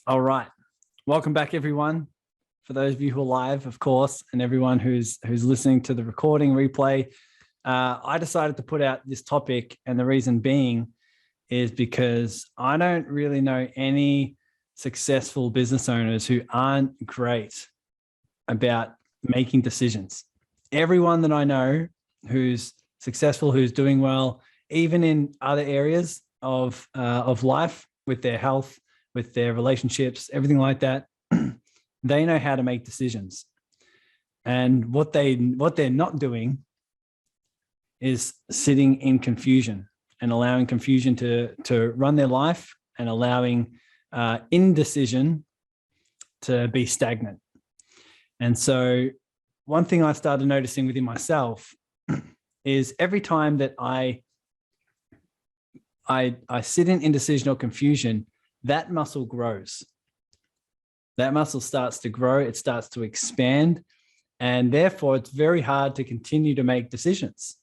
All right. Welcome back, everyone. For those of you who are live, of course, and everyone who's listening to the recording replay, I decided to put out this topic, and the reason being is because I don't really know any successful business owners who aren't great about making decisions. Everyone that I know who's successful, who's doing well, even in other areas of life, with their health, with their relationships, everything like that, they know how to make decisions. And what they're not doing is sitting in confusion and allowing confusion to run their life, and allowing indecision to be stagnant. And so one thing I started noticing within myself is every time that I sit in indecision or confusion, that muscle grows. That muscle starts to grow, it starts to expand, and therefore it's very hard to continue to make decisions.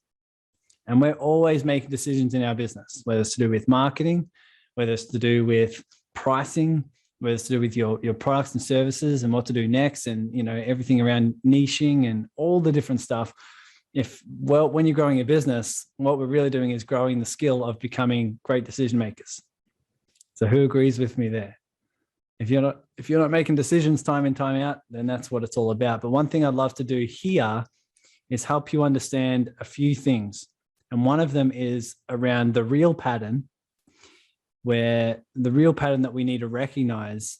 And we're always making decisions in our business, whether it's to do with marketing, whether it's to do with pricing, whether it's to do with your products and services and what to do next, and everything around niching and all the different stuff. When you're growing a business, what we're really doing is growing the skill of becoming great decision makers. So who agrees with me there? If you're not making decisions time in, time out, then that's what it's all about. But one thing I'd love to do here is help you understand a few things. And one of them is around the real pattern, where the real pattern that we need to recognize.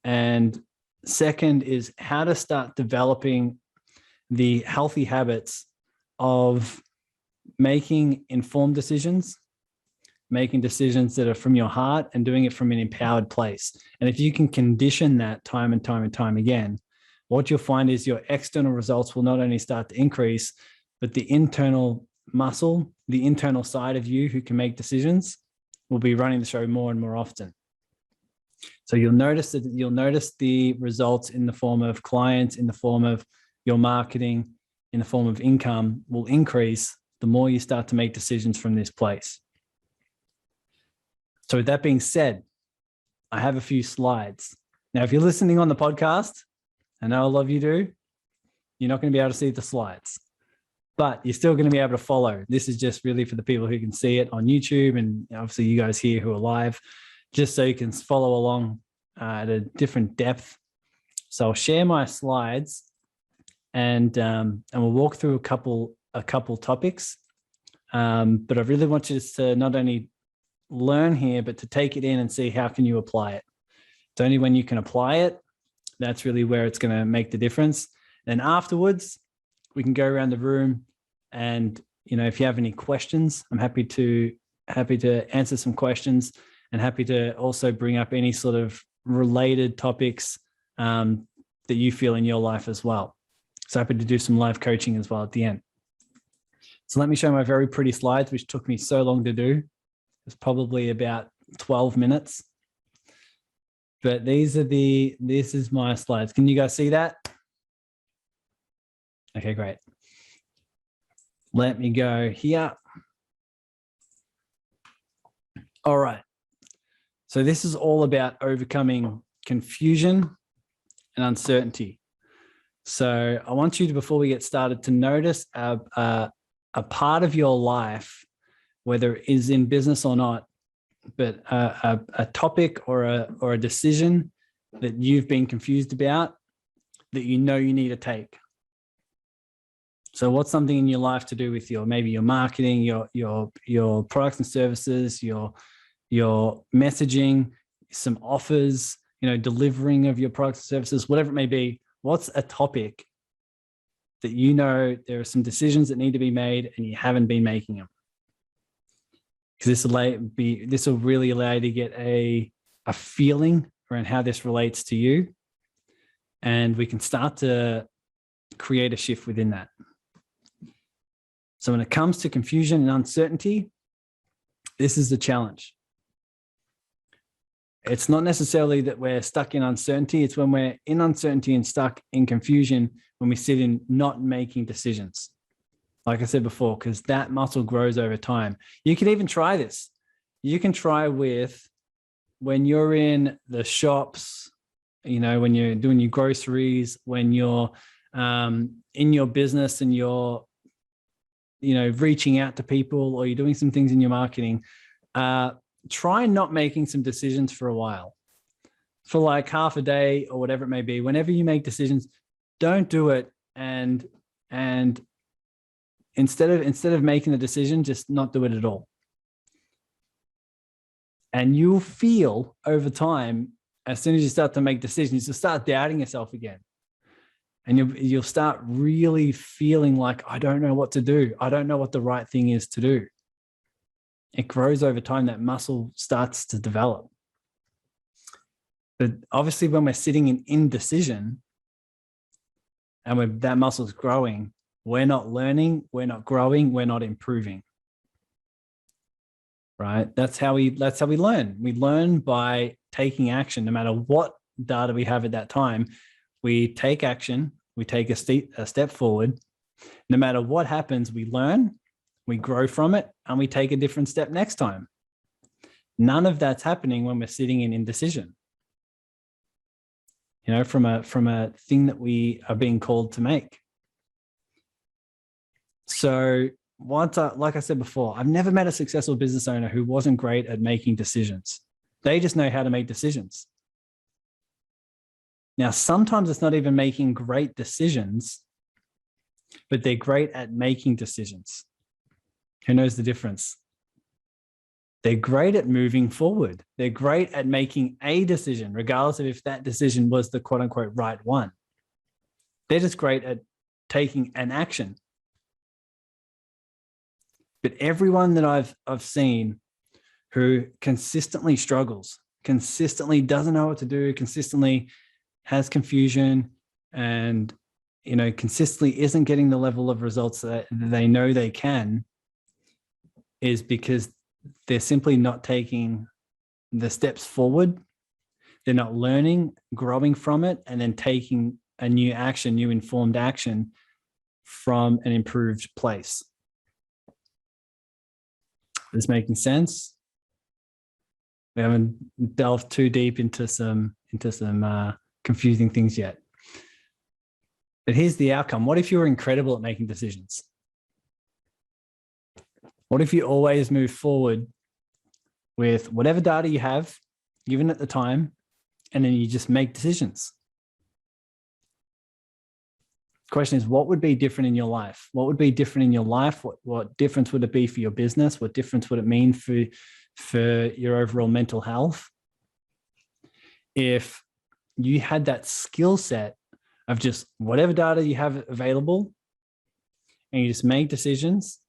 And second is how to start developing the healthy habits of making informed decisions, making decisions that are from your heart, and doing it from an empowered place. And if you can condition that time and time and time again, what you'll find is your external results will not only start to increase, but the internal muscle, the internal side of you who can make decisions, will be running the show more and more often. So you'll notice the results in the form of clients, in the form of your marketing, in the form of income will increase the more you start to make decisions from this place. So with that being said, I have a few slides. Now, if you're listening on the podcast, I know a lot of you do, you're not going to be able to see the slides, but you're still going to be able to follow. This is just really for the people who can see it on YouTube, and obviously you guys here who are live, just so you can follow along at a different depth. So I'll share my slides, and we'll walk through a couple topics. But I really want you to not only learn here, but to take it in and see how can you apply it. It's only when you can apply it, that's really where it's going to make the difference. And afterwards, we can go around the room, and if you have any questions, I'm happy to answer some questions, and happy to also bring up any sort of related topics that you feel in your life as well. So happy to do some live coaching as well at the end. So let me show my very pretty slides, which took me so long to do. It's probably about 12 minutes. But this is my slides. Can you guys see that? Okay, great. Let me go here. All right. So this is all about overcoming confusion and uncertainty. So I want you to, before we get started, to notice a part of your life, whether it is in business or not, but a topic or a decision that you've been confused about that you need to take. So what's something in your life to do with maybe your marketing, your products and services, your messaging, some offers, delivering of your products and services, whatever it may be. What's a topic that there are some decisions that need to be made and you haven't been making them? Because this will really allow you to get a feeling around how this relates to you, and we can start to create a shift within that. So when it comes to confusion and uncertainty, this is the challenge. It's not necessarily that we're stuck in uncertainty. It's when we're in uncertainty and stuck in confusion when we sit in not making decisions. Like I said before, because that muscle grows over time. You can even try this. You can try with when you're in the shops, when you're doing your groceries, when you're in your business and you're, reaching out to people, or you're doing some things in your marketing, try not making some decisions for a while, for like half a day or whatever it may be. Whenever you make decisions, don't do it. And instead of making the decision, just not do it at all. And you'll feel over time, as soon as you start to make decisions, you'll start doubting yourself again. And you'll start really feeling like, I don't know what to do. I don't know what the right thing is to do. It grows over time. That muscle starts to develop. But obviously, when we're sitting in indecision and that muscle's growing, we're not learning, we're not growing, we're not improving. Right? That's how we learn. We learn by taking action. No matter what data we have at that time, we take action, we take a step forward. No matter what happens, we learn, we grow from it, and we take a different step next time. None of that's happening when we're sitting in indecision. From a thing that we are being called to make. So like I said before, I've never met a successful business owner who wasn't great at making decisions. They just know how to make decisions. Now, sometimes it's not even making great decisions, but they're great at making decisions. Who knows the difference? They're great at moving forward. They're great at making a decision, regardless of if that decision was the quote unquote right one. They're just great at taking an action. But everyone that I've seen who consistently struggles, consistently doesn't know what to do, consistently has confusion, and consistently isn't getting the level of results that they know they can, is because they're simply not taking the steps forward. They're not learning, growing from it, and then taking a new action, new informed action from an improved place. Is this making sense? We haven't delved too deep into some confusing things yet. But here's the outcome. What if you're incredible at making decisions? What if you always move forward with whatever data you have given at the time, and then you just make decisions? The question is, what would be different in your life? What would be different in your life? What difference would it be for your business? What difference would it mean for your overall mental health if you had that skill set of just whatever data you have available, and you just make decisions?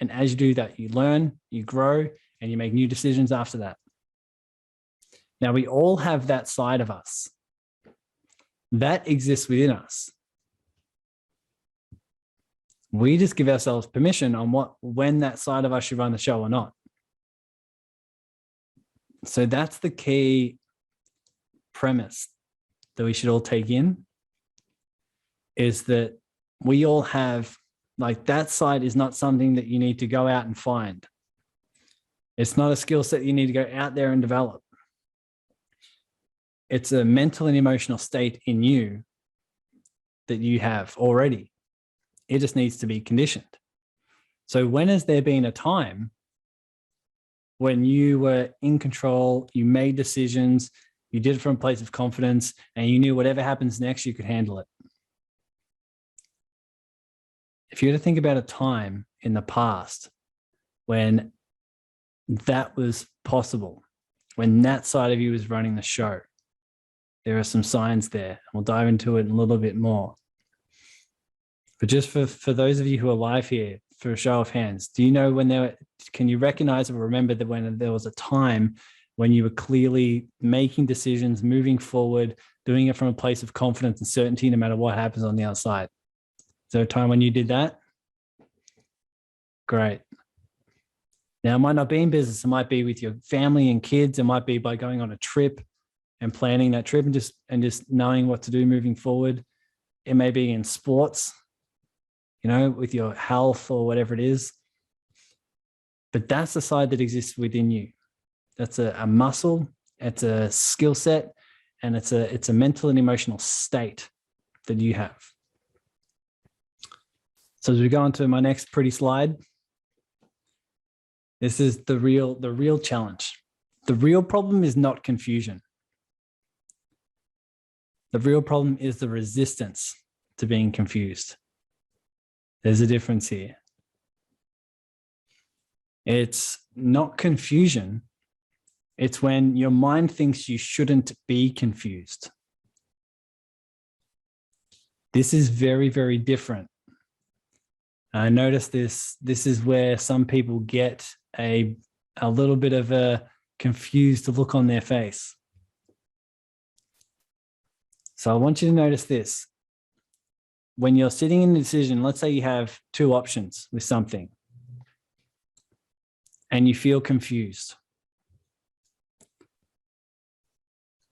And as you do that, you learn, you grow, and you make new decisions after that. Now, we all have that side of us. That exists within us. We just give ourselves permission on when that side of us should run the show or not. So that's the key premise that we should all take in, is that we all have, like, that side is not something that you need to go out and find. It's not a skill set you need to go out there and develop. It's a mental and emotional state in you that you have already. It just needs to be conditioned. So when has there been a time when you were in control, you made decisions, you did it from a place of confidence, and you knew whatever happens next, you could handle it? If you were to think about a time in the past when that was possible, when that side of you was running the show, there are some signs there. We'll dive into it a little bit more. But just for those of you who are live here, for a show of hands, do you know can you recognize or remember that when there was a time when you were clearly making decisions, moving forward, doing it from a place of confidence and certainty, no matter what happens on the outside? Is there a time when you did that? Great. Now, it might not be in business. It might be with your family and kids. It might be by going on a trip and planning that trip and just knowing what to do moving forward. It may be in sports, with your health or whatever it is. But that's the side that exists within you. That's a muscle. a skill set, and it's a mental and emotional state that you have. So as we go on to my next pretty slide, this is the real challenge. The real problem is not confusion. The real problem is the resistance to being confused. There's a difference here. It's not confusion. It's when your mind thinks you shouldn't be confused. This is very, very different. I notice this is where some people get a little bit of a confused look on their face. So I want you to notice this. When you're sitting in a decision, let's say you have two options with something and you feel confused.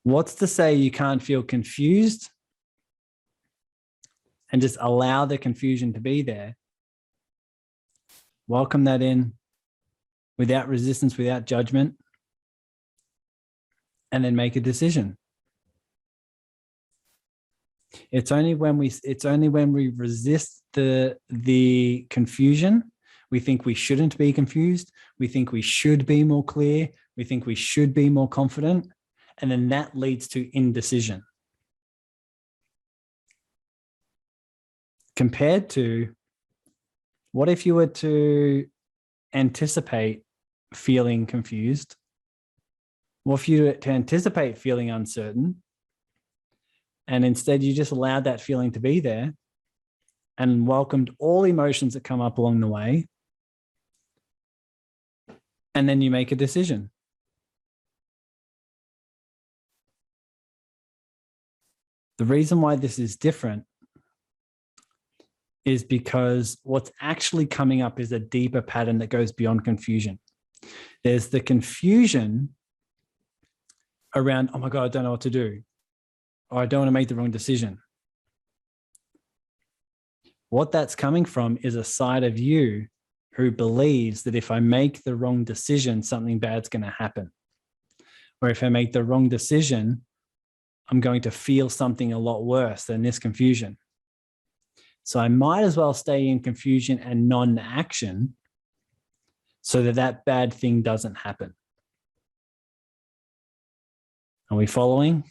What's to say you can't feel confused and just allow the confusion to be there? Welcome that in without resistance, without judgment, and then make a decision. It's only when we resist the confusion, we think we shouldn't be confused, we think we should be more clear, we think we should be more confident, and then that leads to indecision. Compared to, what if you were to anticipate feeling confused? What if you were to anticipate feeling uncertain, and instead you just allowed that feeling to be there and welcomed all emotions that come up along the way, and then you make a decision? The reason why this is different is because what's actually coming up is a deeper pattern that goes beyond confusion. There's the confusion around, oh my God, I don't know what to do, or I don't want to make the wrong decision. What that's coming from is a side of you who believes that if I make the wrong decision, something bad's going to happen. Or if I make the wrong decision, I'm going to feel something a lot worse than this confusion. So I might as well stay in confusion and non-action so that that bad thing doesn't happen. Are we following?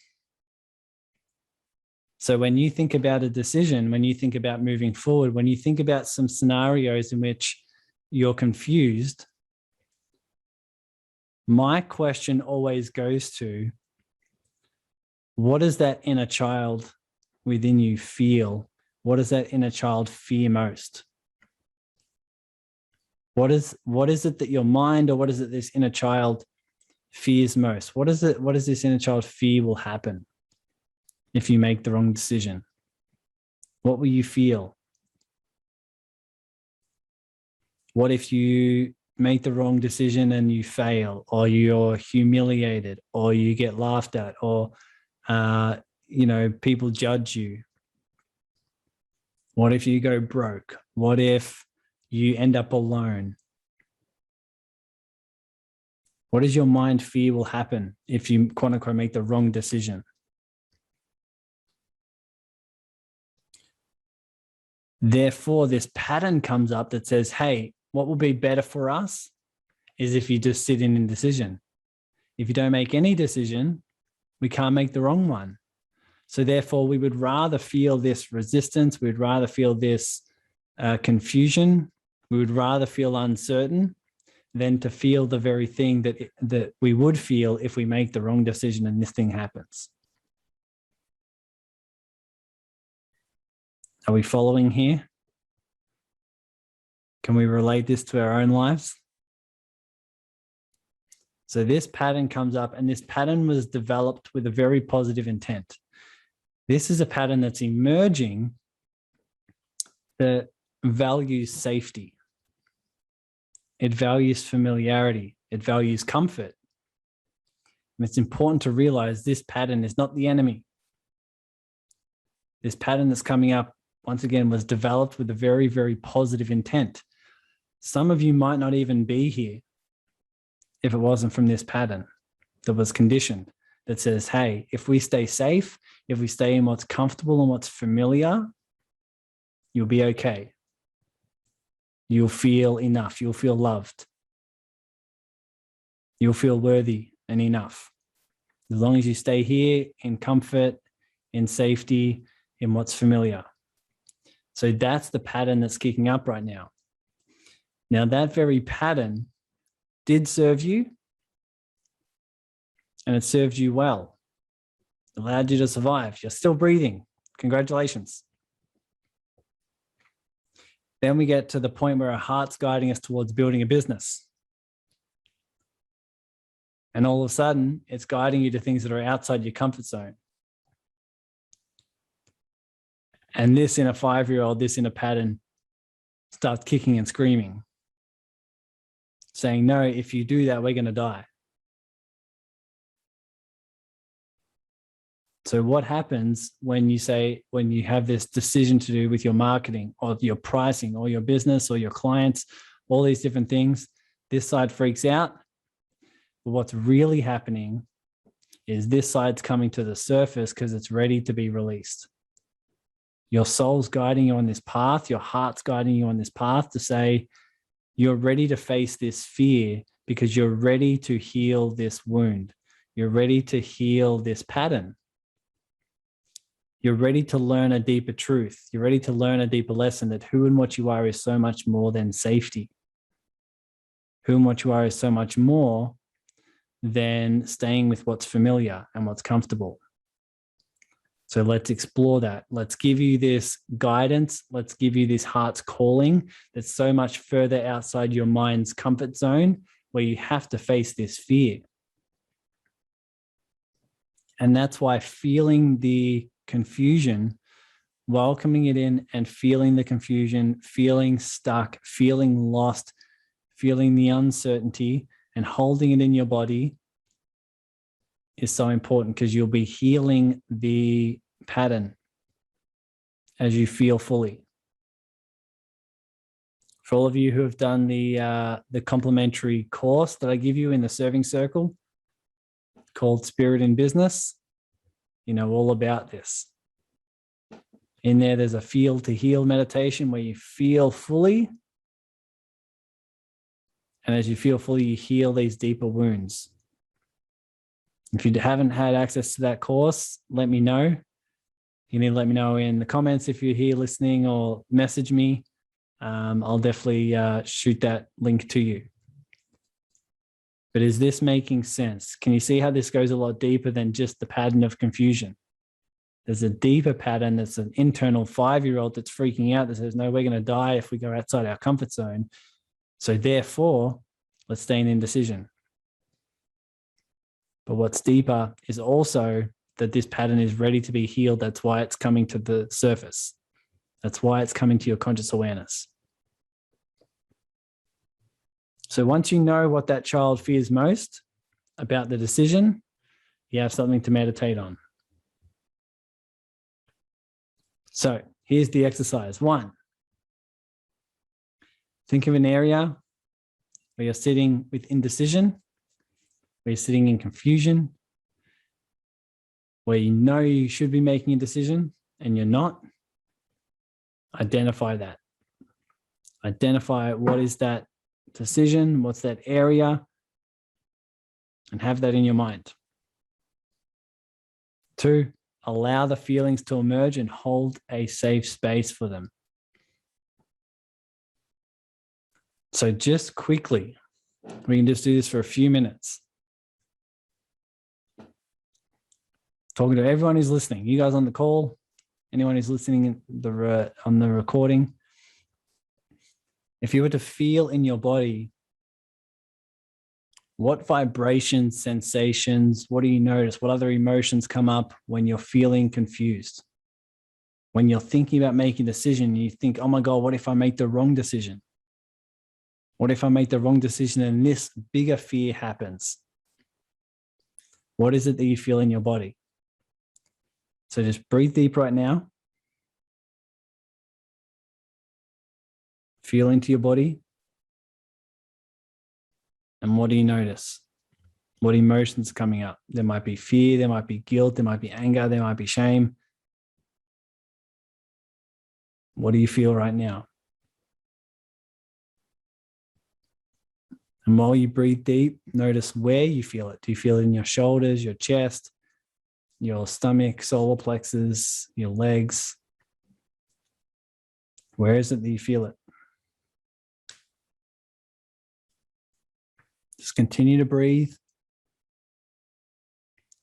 So when you think about a decision, when you think about moving forward, when you think about some scenarios in which you're confused, my question always goes to, what does that inner child within you feel? What does that inner child fear most? What is it that your mind, or what is it this inner child fears most? What does this inner child fear will happen if you make the wrong decision? What will you feel? What if you make the wrong decision and you fail, or you're humiliated, or you get laughed at, or people judge you? What if you go broke? What if you end up alone? What does your mind fear will happen if you, quote unquote, make the wrong decision? Therefore, this pattern comes up that says, hey, what will be better for us is if you just sit in indecision. If you don't make any decision, we can't make the wrong one. So therefore, we would rather feel this resistance. We'd rather feel this confusion. We would rather feel uncertain than to feel the very thing that we would feel if we make the wrong decision and this thing happens. Are we following here? Can we relate this to our own lives? So this pattern comes up, and this pattern was developed with a very positive intent. This is a pattern that's emerging that values safety. It values familiarity. It values comfort. And it's important to realize this pattern is not the enemy. This pattern that's coming up, once again, was developed with a very, very positive intent. Some of you might not even be here if it wasn't from this pattern. that was conditioned that says, hey, if we stay safe, if we stay in what's comfortable and what's familiar, you'll be okay. You'll feel enough. You'll feel loved. You'll feel worthy and enough. As long as you stay here in comfort, in safety, in what's familiar. So that's the pattern that's kicking up right now. Now, that very pattern did serve you, and it served you well. It allowed you to survive. You're still breathing. Congratulations. Then we get to the point where our heart's guiding us towards building a business. And all of a sudden, it's guiding you to things that are outside your comfort zone. And this in a 5-year-old, this in a pattern, starts kicking and screaming, saying, no, if you do that, we're going to die. So what happens when you have this decision to do with your marketing or your pricing or your business or your clients, all these different things? This side freaks out. But what's really happening is this side's coming to the surface because it's ready to be released. Your soul's guiding you on this path. Your heart's guiding you on this path to say, you're ready to face this fear because you're ready to heal this wound. You're ready to heal this pattern. You're ready to learn a deeper truth. You're ready to learn a deeper lesson that who and what you are is so much more than safety. Who and what you are is so much more than staying with what's familiar and what's comfortable. So let's explore that. Let's give you this guidance. Let's give you this heart's calling that's so much further outside your mind's comfort zone where you have to face this fear. And that's why feeling the confusion, welcoming it in and feeling the confusion, feeling stuck, feeling lost, feeling the uncertainty and holding it in your body is so important because you'll be healing the pattern as you feel fully. For all of you who have done the complimentary course that I give you in the Serving Circle called Spirit in Business, you know all about this. In there, there's a feel to heal meditation where you feel fully. And as you feel fully, you heal these deeper wounds. If you haven't had access to that course, let me know. You need to let me know in the comments if you're here listening or message me. I'll definitely shoot that link to you. But is this making sense? Can you see how this goes a lot deeper than just the pattern of confusion? There's a deeper pattern. That's an internal 5-year-old that's freaking out that says, no, we're going to die if we go outside our comfort zone. So therefore, let's stay in indecision. But what's deeper is also that this pattern is ready to be healed. That's why it's coming to the surface. That's why it's coming to your conscious awareness. So once you know what that child fears most about the decision, you have something to meditate on. So here's the exercise. 1, think of an area where you're sitting with indecision, where you're sitting in confusion, where you know you should be making a decision and you're not. Identify that. Identify what is that decision, what's that area, and have that in your mind. 2, allow the feelings to emerge and hold a safe space for them. So just quickly, we can just do this for a few minutes. Talking to everyone who's listening, you guys on the call, anyone who's listening on the recording. If you were to feel in your body, what vibrations, sensations, what do you notice? What other emotions come up when you're feeling confused? When you're thinking about making a decision, you think, oh my God, what if I make the wrong decision? What if I make the wrong decision and this bigger fear happens? What is it that you feel in your body? So just breathe deep right now. Feel into your body. And what do you notice? What emotions are coming up? There might be fear, there might be guilt, there might be anger, there might be shame. What do you feel right now? And while you breathe deep, notice where you feel it. Do you feel it in your shoulders, your chest, your stomach, solar plexus, your legs? Where is it that you feel it? Just continue to breathe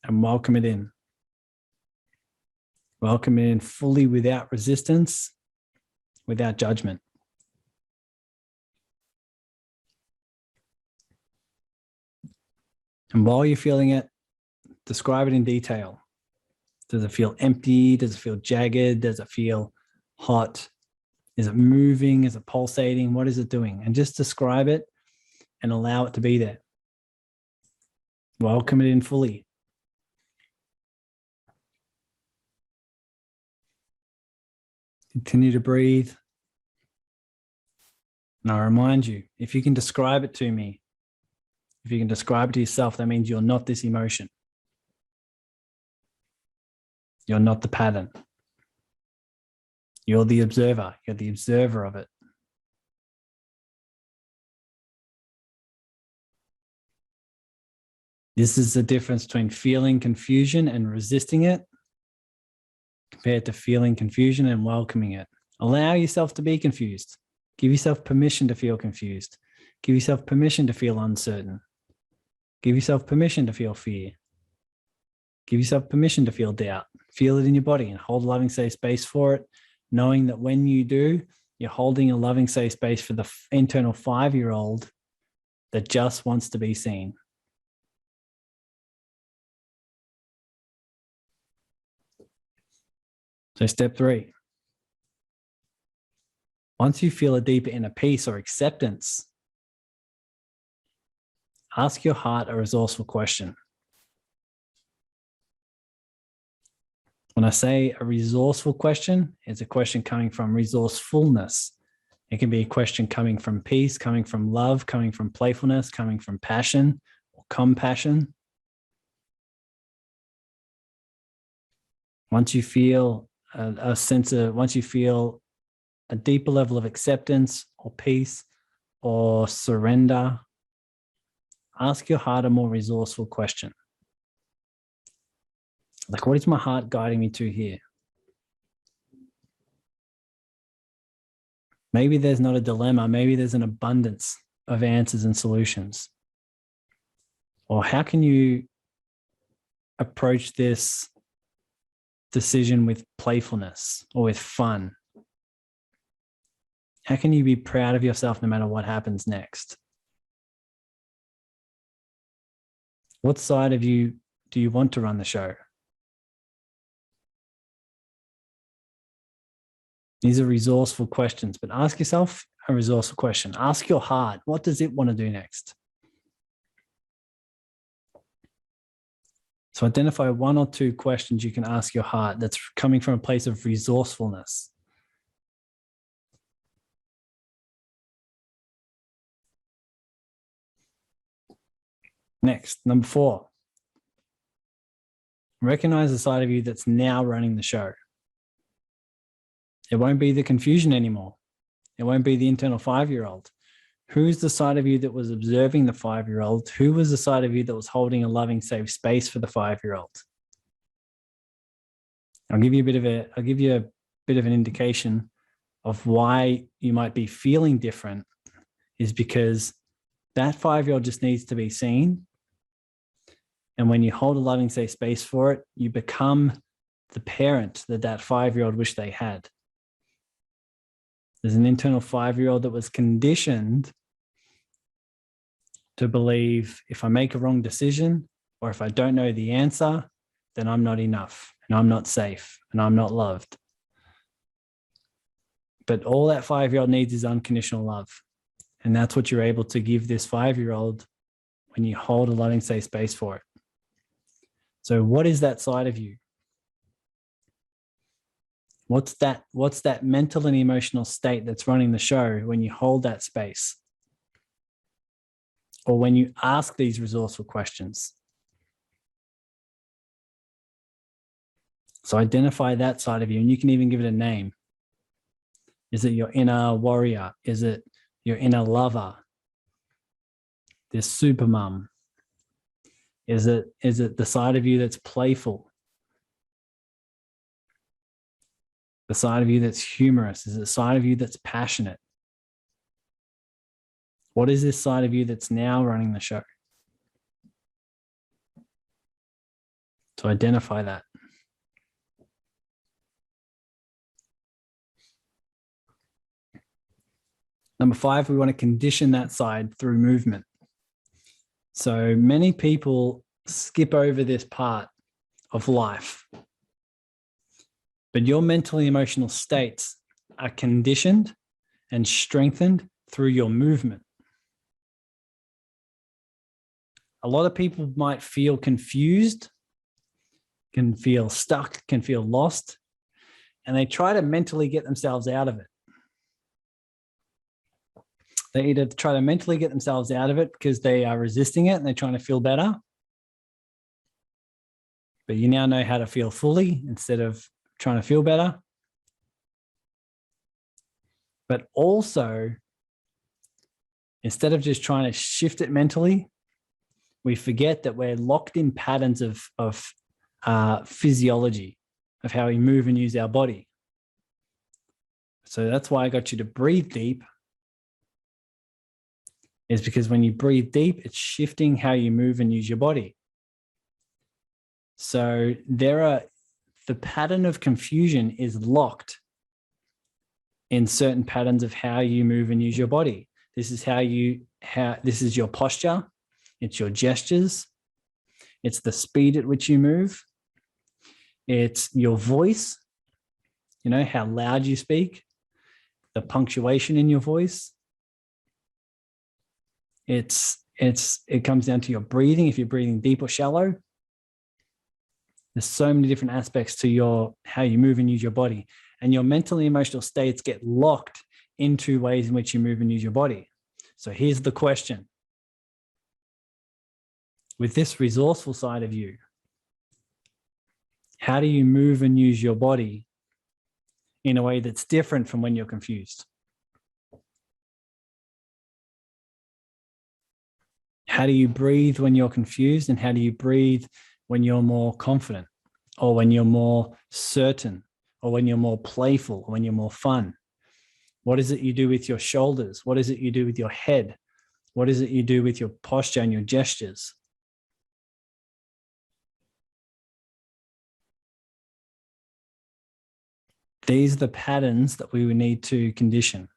and welcome it in. Welcome it in fully without resistance, without judgment. And while you're feeling it, describe it in detail. Does it feel empty? Does it feel jagged? Does it feel hot? Is it moving? Is it pulsating? What is it doing? And just describe it and allow it to be there. Welcome it in fully. Continue to breathe. And I remind you, if you can describe it to me, if you can describe it to yourself, that means you're not this emotion. You're not the pattern. You're the observer. You're the observer of it. This is the difference between feeling confusion and resisting it compared to feeling confusion and welcoming it. Allow yourself to be confused. Give yourself permission to feel confused. Give yourself permission to feel uncertain. Give yourself permission to feel fear. Give yourself permission to feel doubt. Feel it in your body and hold a loving, safe space for it, knowing that when you do, you're holding a loving, safe space for the internal 5-year-old that just wants to be seen. So step 3. Once you feel a deeper inner peace or acceptance, ask your heart a resourceful question. When I say a resourceful question, it's a question coming from resourcefulness. It can be a question coming from peace, coming from love, coming from playfulness, coming from passion or compassion. Once you feel once you feel a deeper level of acceptance or peace or surrender, ask your heart a more resourceful question. Like, what is my heart guiding me to here? Maybe there's not a dilemma. Maybe there's an abundance of answers and solutions. Or how can you approach this decision with playfulness or with fun? How can you be proud of yourself no matter what happens next? What side of you do you want to run the show? These are resourceful questions, but ask yourself a resourceful question. Ask your heart, what does it want to do next? So identify 1 or 2 questions you can ask your heart that's coming from a place of resourcefulness. Next, number 4. Recognize the side of you that's now running the show. It won't be the confusion anymore. It won't be the internal 5-year-old. Who's the side of you that was observing the 5-year-old? Who was the side of you that was holding a loving, safe space for the 5-year-old? I'll give you a bit of an indication of why you might be feeling different, is because that 5-year-old just needs to be seen. And when you hold a loving, safe space for it, you become the parent that 5-year-old wished they had. There's an internal 5-year-old that was conditioned to believe if I make a wrong decision or if I don't know the answer, then I'm not enough and I'm not safe and I'm not loved. But all that 5-year-old needs is unconditional love. And that's what you're able to give this 5-year-old when you hold a loving, safe space for it. So what is that side of you? What's that mental and emotional state that's running the show when you hold that space? or when you ask these resourceful questions. So identify that side of you, and you can even give it a name. Is it your inner warrior? Is it your inner lover? This super mum? Is it the side of you that's playful? The side of you that's humorous? Is it the side of you that's passionate? What is this side of you that's now running the show? To identify that. Number 5, we want to condition that side through movement. So many people skip over this part of life, but your mental and emotional states are conditioned and strengthened through your movement. A lot of people might feel confused, can feel stuck, can feel lost, and they try to mentally get themselves out of it. They either try to mentally get themselves out of it because they are resisting it and they're trying to feel better. But you now know how to feel fully instead of trying to feel better. But also, instead of just trying to shift it mentally, we forget that we're locked in patterns of physiology, of how we move and use our body. So that's why I got you to breathe deep, is because when you breathe deep, it's shifting how you move and use your body. So the pattern of confusion is locked in certain patterns of how you move and use your body. This is this is your posture, it's your gestures, it's the speed at which you move, it's your voice, how loud you speak, the punctuation in your voice. It comes down to your breathing, if you're breathing deep or shallow. There's so many different aspects to how you move and use your body. And your mental and emotional states get locked into ways in which you move and use your body. So here's the question. With this resourceful side of you, how do you move and use your body in a way that's different from when you're confused? How do you breathe when you're confused, and how do you breathe when you're more confident, or when you're more certain, or when you're more playful, or when you're more fun? What is it you do with your shoulders? What is it you do with your head? What is it you do with your posture and your gestures? These are the patterns that we would need to condition.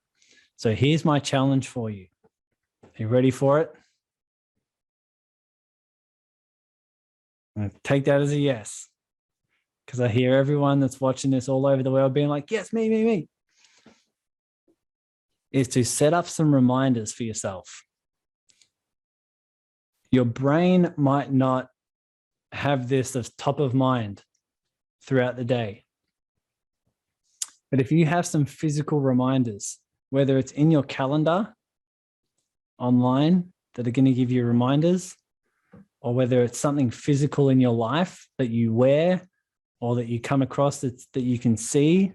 So here's my challenge for you. Are you ready for it? Take that as a yes, because I hear everyone that's watching this all over the world being like, yes, me, is to set up some reminders for yourself. Your brain might not have this as top of mind throughout the day. But if you have some physical reminders, whether it's in your calendar online that are going to give you reminders, or whether it's something physical in your life that you wear or that you come across that you can see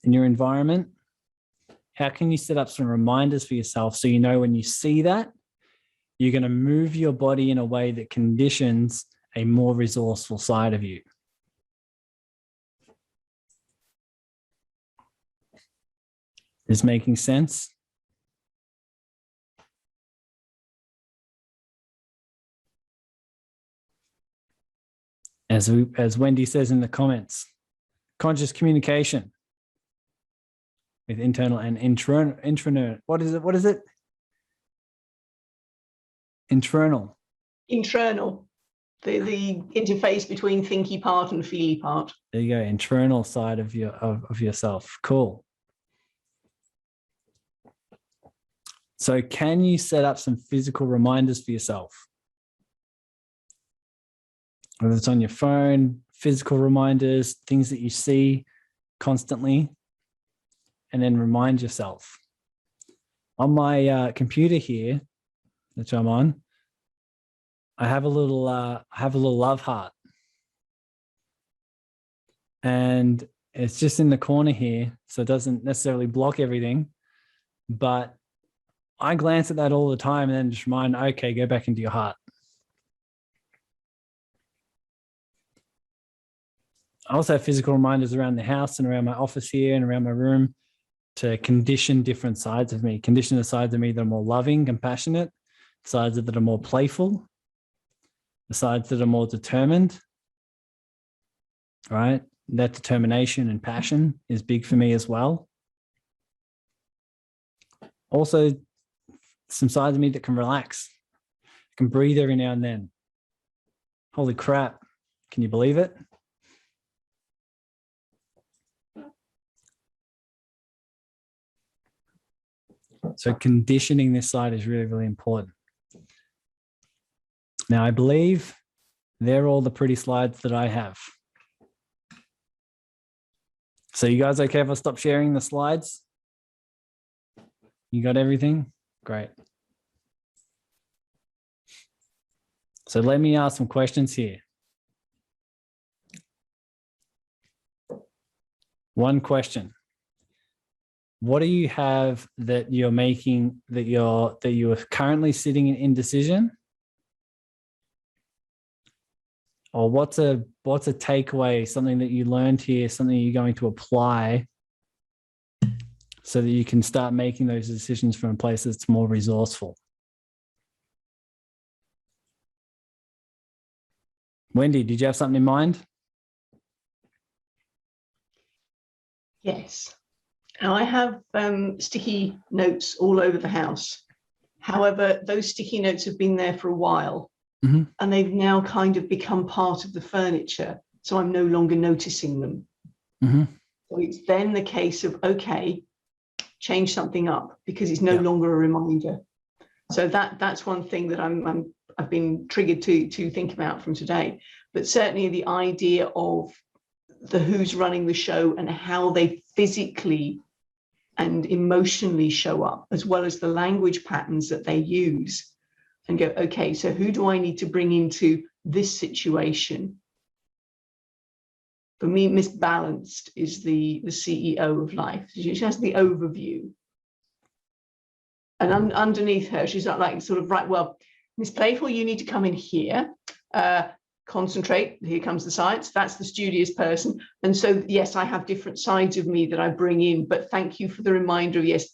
in your environment, how can you set up some reminders for yourself so you know when you see that, you're going to move your body in a way that conditions a more resourceful side of you? Is making sense? As Wendy says in the comments, conscious communication with internal and internal. What is it? Internal. Internal. The interface between thinky part and feely part. There you go. Internal side of yourself. Cool. So can you set up some physical reminders for yourself? Whether it's on your phone, physical reminders, things that you see constantly, and then remind yourself. On my computer here, which I'm on, I have a little love heart. And it's just in the corner here, so it doesn't necessarily block everything. But I glance at that all the time and then just remind, okay, go back into your heart. I also have physical reminders around the house and around my office here and around my room to condition different sides of me, condition the sides of me that are more loving, compassionate, sides that are more playful, the sides that are more determined, right? That determination and passion is big for me as well. Also, some sides of me that can relax, can breathe every now and then. Holy crap. Can you believe it? So conditioning this side is really, really important. Now, I believe they're all the pretty slides that I have. So you guys okay if I stop sharing the slides? You got everything? Great. So let me ask some questions here. One question. What do you have that you're making, that you're currently sitting in indecision? Or what's a takeaway, something that you learned here, something you're going to apply so that you can start making those decisions from a place that's more resourceful? Wendy, did you have something in mind? Yes. Now I have sticky notes all over the house. However, those sticky notes have been there for a while, and they've now kind of become part of the furniture. So I'm no longer noticing them. So it's then the case of, okay, change something up because it's no longer a reminder. So that's one thing that I've been triggered to think about from today. But certainly the idea of the who's running the show and how they physically and emotionally show up, as well as the language patterns that they use, and go, okay, so who do I need to bring into this situation? For me, Miss Balanced is the CEO of life. She has the overview. And underneath her, she's not like sort of, right, well, Miss Playful, you need to come in here, concentrate, here comes the science, that's the studious person. And so, yes, I have different sides of me that I bring in, but thank you for the reminder of, yes,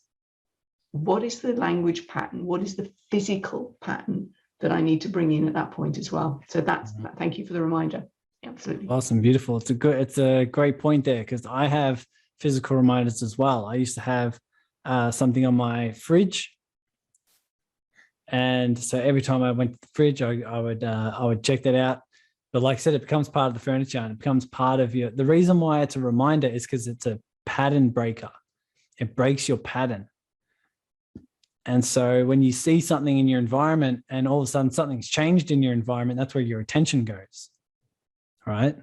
what is the language pattern? What is the physical pattern that I need to bring in at that point as well? So that's, thank you for the reminder. Absolutely. Awesome. Beautiful. It's a great point there, because I have physical reminders as well. I used to have something on my fridge. And so every time I went to the fridge, I would check that out. But like I said, it becomes part of the furniture and it becomes part of the reason why it's a reminder is because it's a pattern breaker. It breaks your pattern. And so when you see something in your environment and all of a sudden something's changed in your environment, that's where your attention goes. Right.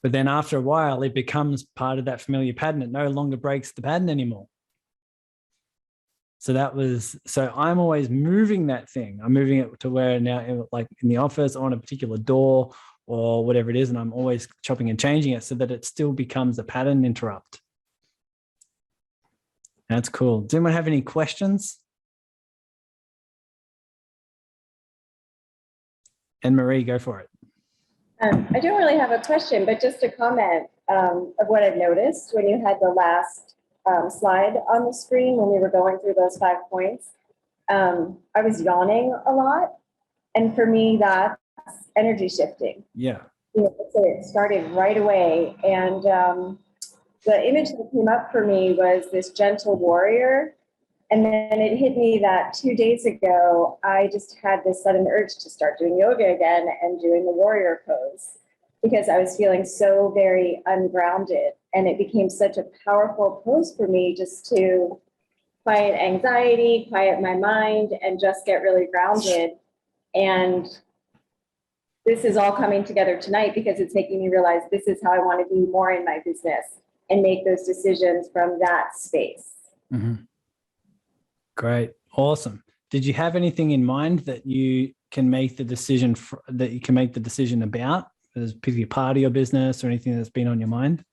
But then after a while, it becomes part of that familiar pattern. It no longer breaks the pattern anymore. So I'm always moving that thing. I'm moving it to where now, like in the office, on a particular door or whatever it is, and I'm always chopping and changing it so that it still becomes a pattern interrupt. That's cool. Does anyone have any questions? Anne-Marie, go for it. I don't really have a question, but just a comment of what I've noticed when you had the last slide on the screen when we were going through those 5 points. I was yawning a lot. And for me, that's energy shifting. Yeah. So it started right away. And the image that came up for me was this gentle warrior. And then it hit me that 2 days ago, I just had this sudden urge to start doing yoga again and doing the warrior pose because I was feeling so very ungrounded. And it became such a powerful pose for me just to quiet anxiety, quiet my mind, and just get really grounded. And this is all coming together tonight because it's making me realize this is how I want to be more in my business and make those decisions from that space. Mm-hmm. Great. Awesome. did you have anything in mind that you can make the decision about? There's particularly part of your business or anything that's been on your mind?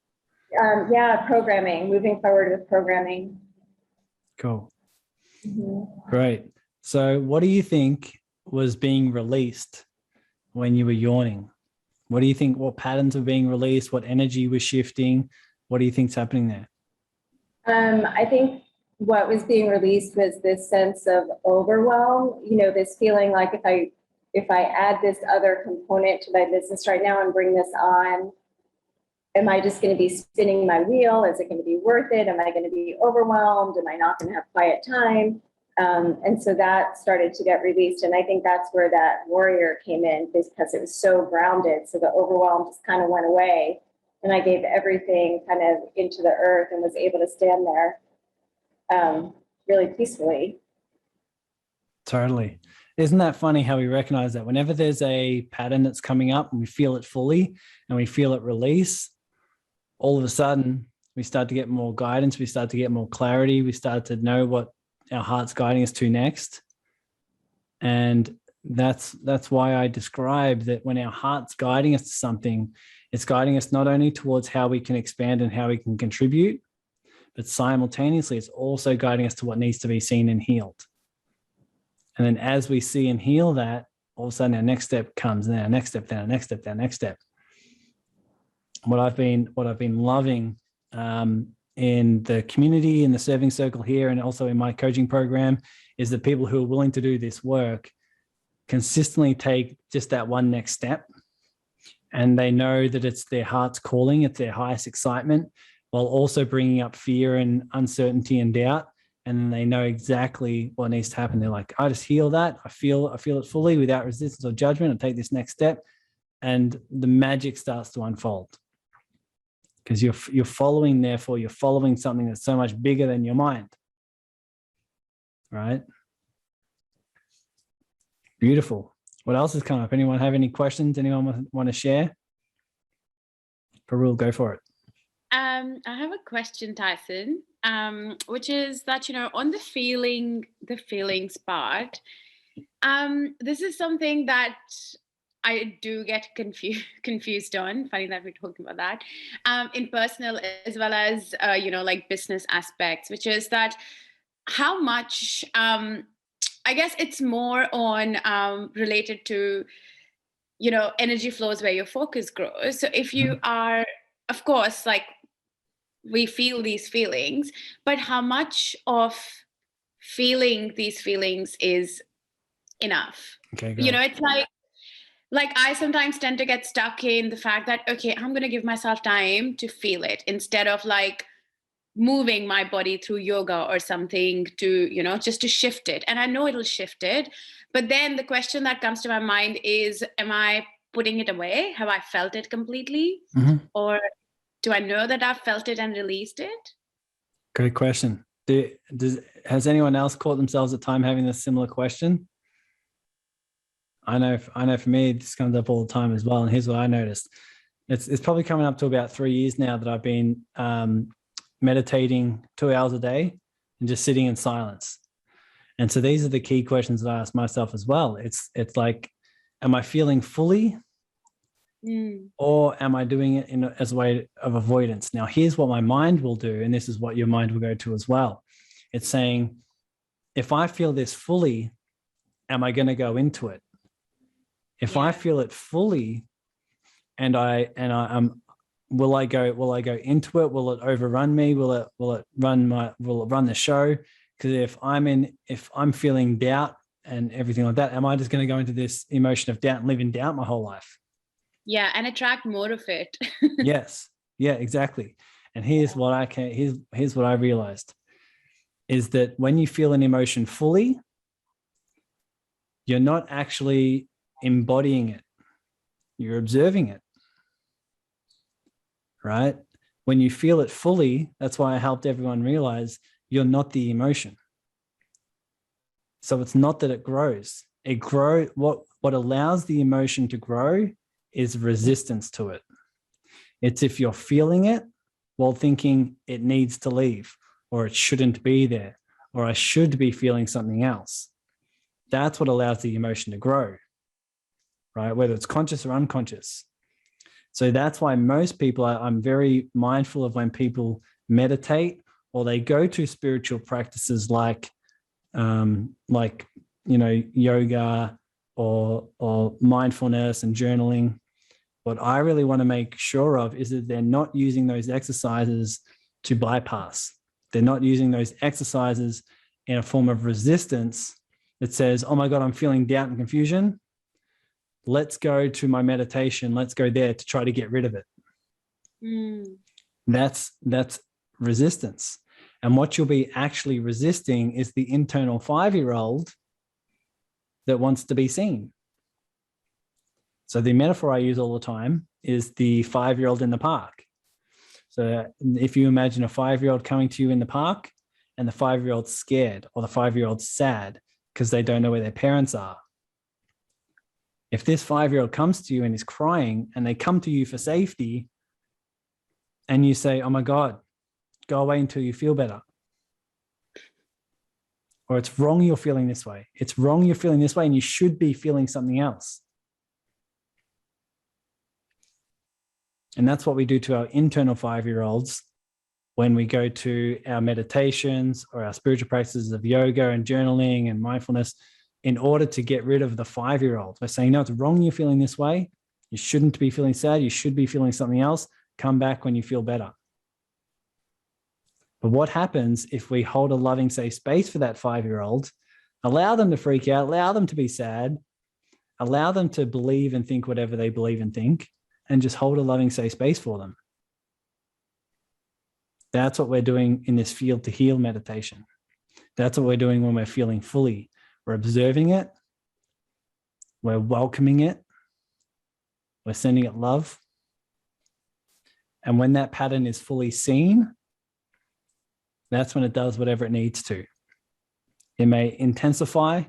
Yeah, programming, moving forward with programming. Cool. Great. So what do you think was being released when you were yawning? What do you think, what patterns were being released? What energy was shifting? What do you think's happening there? I think what was being released was this sense of overwhelm, this feeling like if I add this other component to my business right now and bring this on, am I just going to be spinning my wheel? Is it going to be worth it? Am I going to be overwhelmed? Am I not going to have quiet time? And so that started to get released. And I think that's where that warrior came in, because it was so grounded. So the overwhelm just kind of went away. And I gave everything kind of into the earth and was able to stand there really peacefully. Totally. Isn't that funny how we recognize that whenever there's a pattern that's coming up and we feel it fully and we feel it release, all of a sudden we start to get more guidance, we start to get more clarity, we start to know what our heart's guiding us to next. And that's why I describe that when our heart's guiding us to something, it's guiding us not only towards how we can expand and how we can contribute, but simultaneously it's also guiding us to what needs to be seen and healed. And then as we see and heal that, all of a sudden our next step comes, and then our next step, then our next step, then our next step. What I've been loving in the community, in the serving circle here, and also in my coaching program, is that people who are willing to do this work consistently take just that one next step. And they know that it's their heart's calling, it's their highest excitement, while also bringing up fear and uncertainty and doubt. And then they know exactly what needs to happen. They're like, I just heal that. I feel it fully without resistance or judgment. I take this next step, and the magic starts to unfold. Because you're following, therefore, you're following something that's so much bigger than your mind. Right? Beautiful. What else has come up? Anyone have any questions? Anyone want to share? Parul, go for it. I have a question, Tyson, which is that, on the feelings part, this is something that I do get confused on. Funny that we're talking about that, in personal as well as, like business aspects, which is that how much, I guess it's more on related to, energy flows where your focus grows. So if you are, of course, like we feel these feelings, but how much of feeling these feelings is enough? Okay, it's like I sometimes tend to get stuck in the fact that, okay, I'm going to give myself time to feel it instead of like moving my body through yoga or something to, just to shift it. And I know it'll shift it. But then the question that comes to my mind is, am I putting it away? Have I felt it completely? Or do I know that I've felt it and released it? Great question. Has anyone else caught themselves at time having this similar question? I know for me, this comes up all the time as well. And here's what I noticed. It's probably coming up to about 3 years now that I've been meditating 2 hours a day and just sitting in silence. And so these are the key questions that I ask myself as well. It's like, am I feeling fully? Or am I doing it as a way of avoidance? Now, here's what my mind will do, and this is what your mind will go to as well. It's saying, if I feel this fully, am I going to go into it? If I feel it fully, and will I go into it? Will it overrun me? Will it run the show? Because if I'm feeling doubt and everything like that, am I just going to go into this emotion of doubt and live in doubt my whole life? Yeah, and attract more of it. Yes. Yeah, exactly. And here's what I realized is that when you feel an emotion fully, you're not actually embodying it. You're observing it. Right? When you feel it fully, that's why I helped everyone realize you're not the emotion. So it's not that it grows. What allows the emotion to grow is resistance to it. It's if you're feeling it while thinking it needs to leave, or it shouldn't be there, or I should be feeling something else. That's what allows the emotion to grow, right? Whether it's conscious or unconscious. So that's why most people, I'm very mindful of when people meditate or they go to spiritual practices like yoga or mindfulness and journaling. What I really want to make sure of is that they're not using those exercises to bypass. They're not using those exercises in a form of resistance that says, oh my God, I'm feeling doubt and confusion. Let's go to my meditation. Let's go there to try to get rid of it. That's resistance. And what you'll be actually resisting is the internal 5-year-old that wants to be seen. So the metaphor I use all the time is the 5-year-old in the park. So if you imagine a 5-year-old coming to you in the park and the 5-year-old's scared or the 5-year-old's sad because they don't know where their parents are. If this 5-year-old comes to you and is crying and they come to you for safety and you say, oh my God, go away until you feel better. Or it's wrong you're feeling this way. It's wrong you're feeling this way and you should be feeling something else. And that's what we do to our internal 5-year-olds when we go to our meditations or our spiritual practices of yoga and journaling and mindfulness in order to get rid of the 5-year-old. We're saying, no, it's wrong you're feeling this way. You shouldn't be feeling sad. You should be feeling something else. Come back when you feel better. But what happens if we hold a loving, safe space for that 5-year-old, allow them to freak out, allow them to be sad, allow them to believe and think whatever they believe and think, and just hold a loving, safe space for them? That's what we're doing in this Field to Heal meditation. That's what we're doing when we're feeling fully. We're observing it. We're welcoming it. We're sending it love. And when that pattern is fully seen, that's when it does whatever it needs to. It may intensify.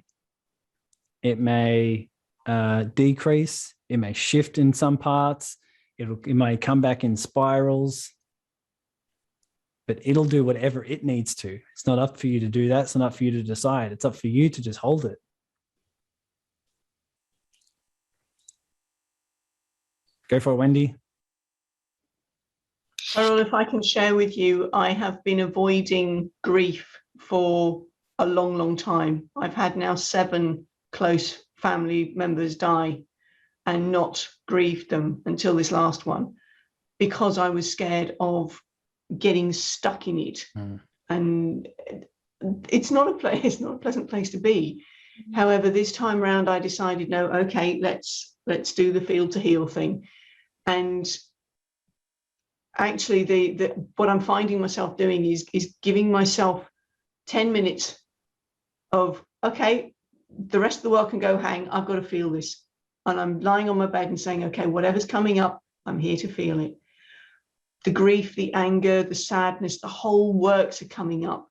It may decrease. It may shift in some parts. It may come back in spirals. But it'll do whatever it needs to. It's not up for you to do that. It's not up for you to decide. It's up for you to just hold it. Go for it, Wendy. Carol, if I can share with you, I have been avoiding grief for a long, long time. I've had now 7 close family members die and not grieved them until this last one because I was scared of getting stuck in it. And it's not a pleasant place to be. However, this time around I decided, no, okay, let's do the Field to Heal thing. And actually the what I'm finding myself doing is giving myself 10 minutes of, okay, the rest of the world can go hang, I've got to feel this. And I'm lying on my bed and saying, okay, whatever's coming up, I'm here to feel it. The grief, the anger, the sadness, the whole works are coming up.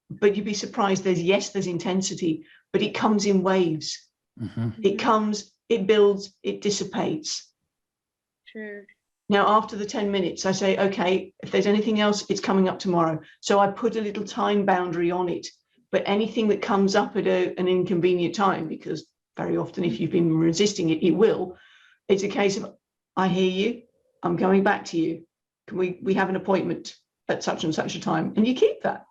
But you'd be surprised, there's intensity, but it comes in waves. It comes, it builds, it dissipates. True. Now, after the 10 minutes, I say, okay, if there's anything else, it's coming up tomorrow. So I put a little time boundary on it. But anything that comes up at an inconvenient time, because very often if you've been resisting it, it will. It's a case of, I hear you, I'm going back to you. Can we have an appointment at such and such a time? And you keep that.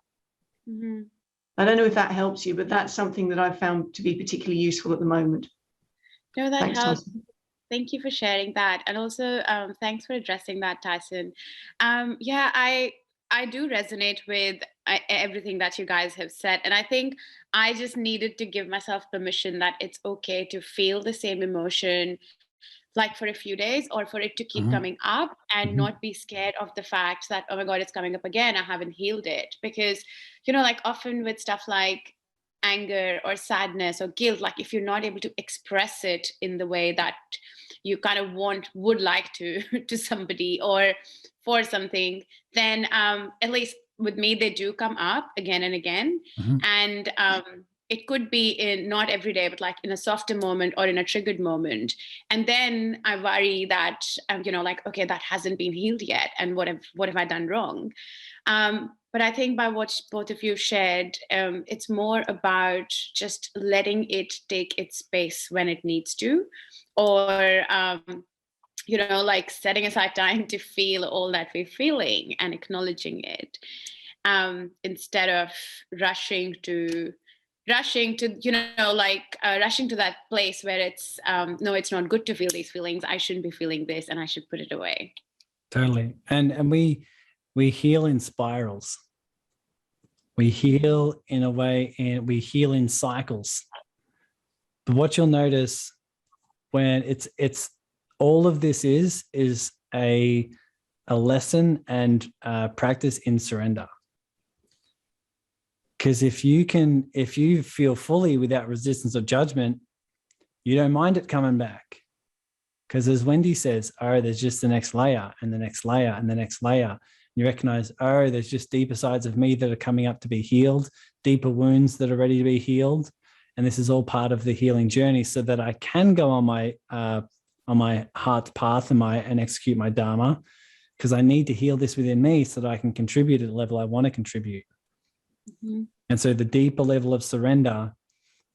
I don't know if that helps you, but that's something that I've found to be particularly useful at the moment. No, that Thanks, helps. Tyson. Thank you for sharing that. And also, thanks for addressing that, Tyson. Yeah, I do resonate with everything that you guys have said. And I think I just needed to give myself permission that it's okay to feel the same emotion like for a few days, or for it to keep coming up and not be scared of the fact that, oh my God, it's coming up again, I haven't healed it. Because, like often with stuff like anger or sadness or guilt, like if you're not able to express it in the way that you kind of would like to somebody or for something, then at least with me, they do come up again and again. And it could be in not every day, but like in a softer moment or in a triggered moment. And then I worry that, like, okay, that hasn't been healed yet. And what have I done wrong? But I think by what both of you shared, it's more about just letting it take its space when it needs to, or, like setting aside time to feel all that we're feeling and acknowledging it, instead of rushing to rushing to that place where it's no, it's not good to feel these feelings, I shouldn't be feeling this and I should put it away. Totally. And we heal in spirals. We heal in a way, and we heal in cycles. But what you'll notice when it's all of this is a lesson and practice in surrender. Because if you feel fully without resistance or judgment, you don't mind it coming back. Because as Wendy says, oh, there's just the next layer and the next layer and the next layer. You recognize, oh, there's just deeper sides of me that are coming up to be healed, deeper wounds that are ready to be healed. And this is all part of the healing journey, so that I can go on my heart's path and execute my Dharma, because I need to heal this within me so that I can contribute at the level I want to contribute. Mm-hmm. And so the deeper level of surrender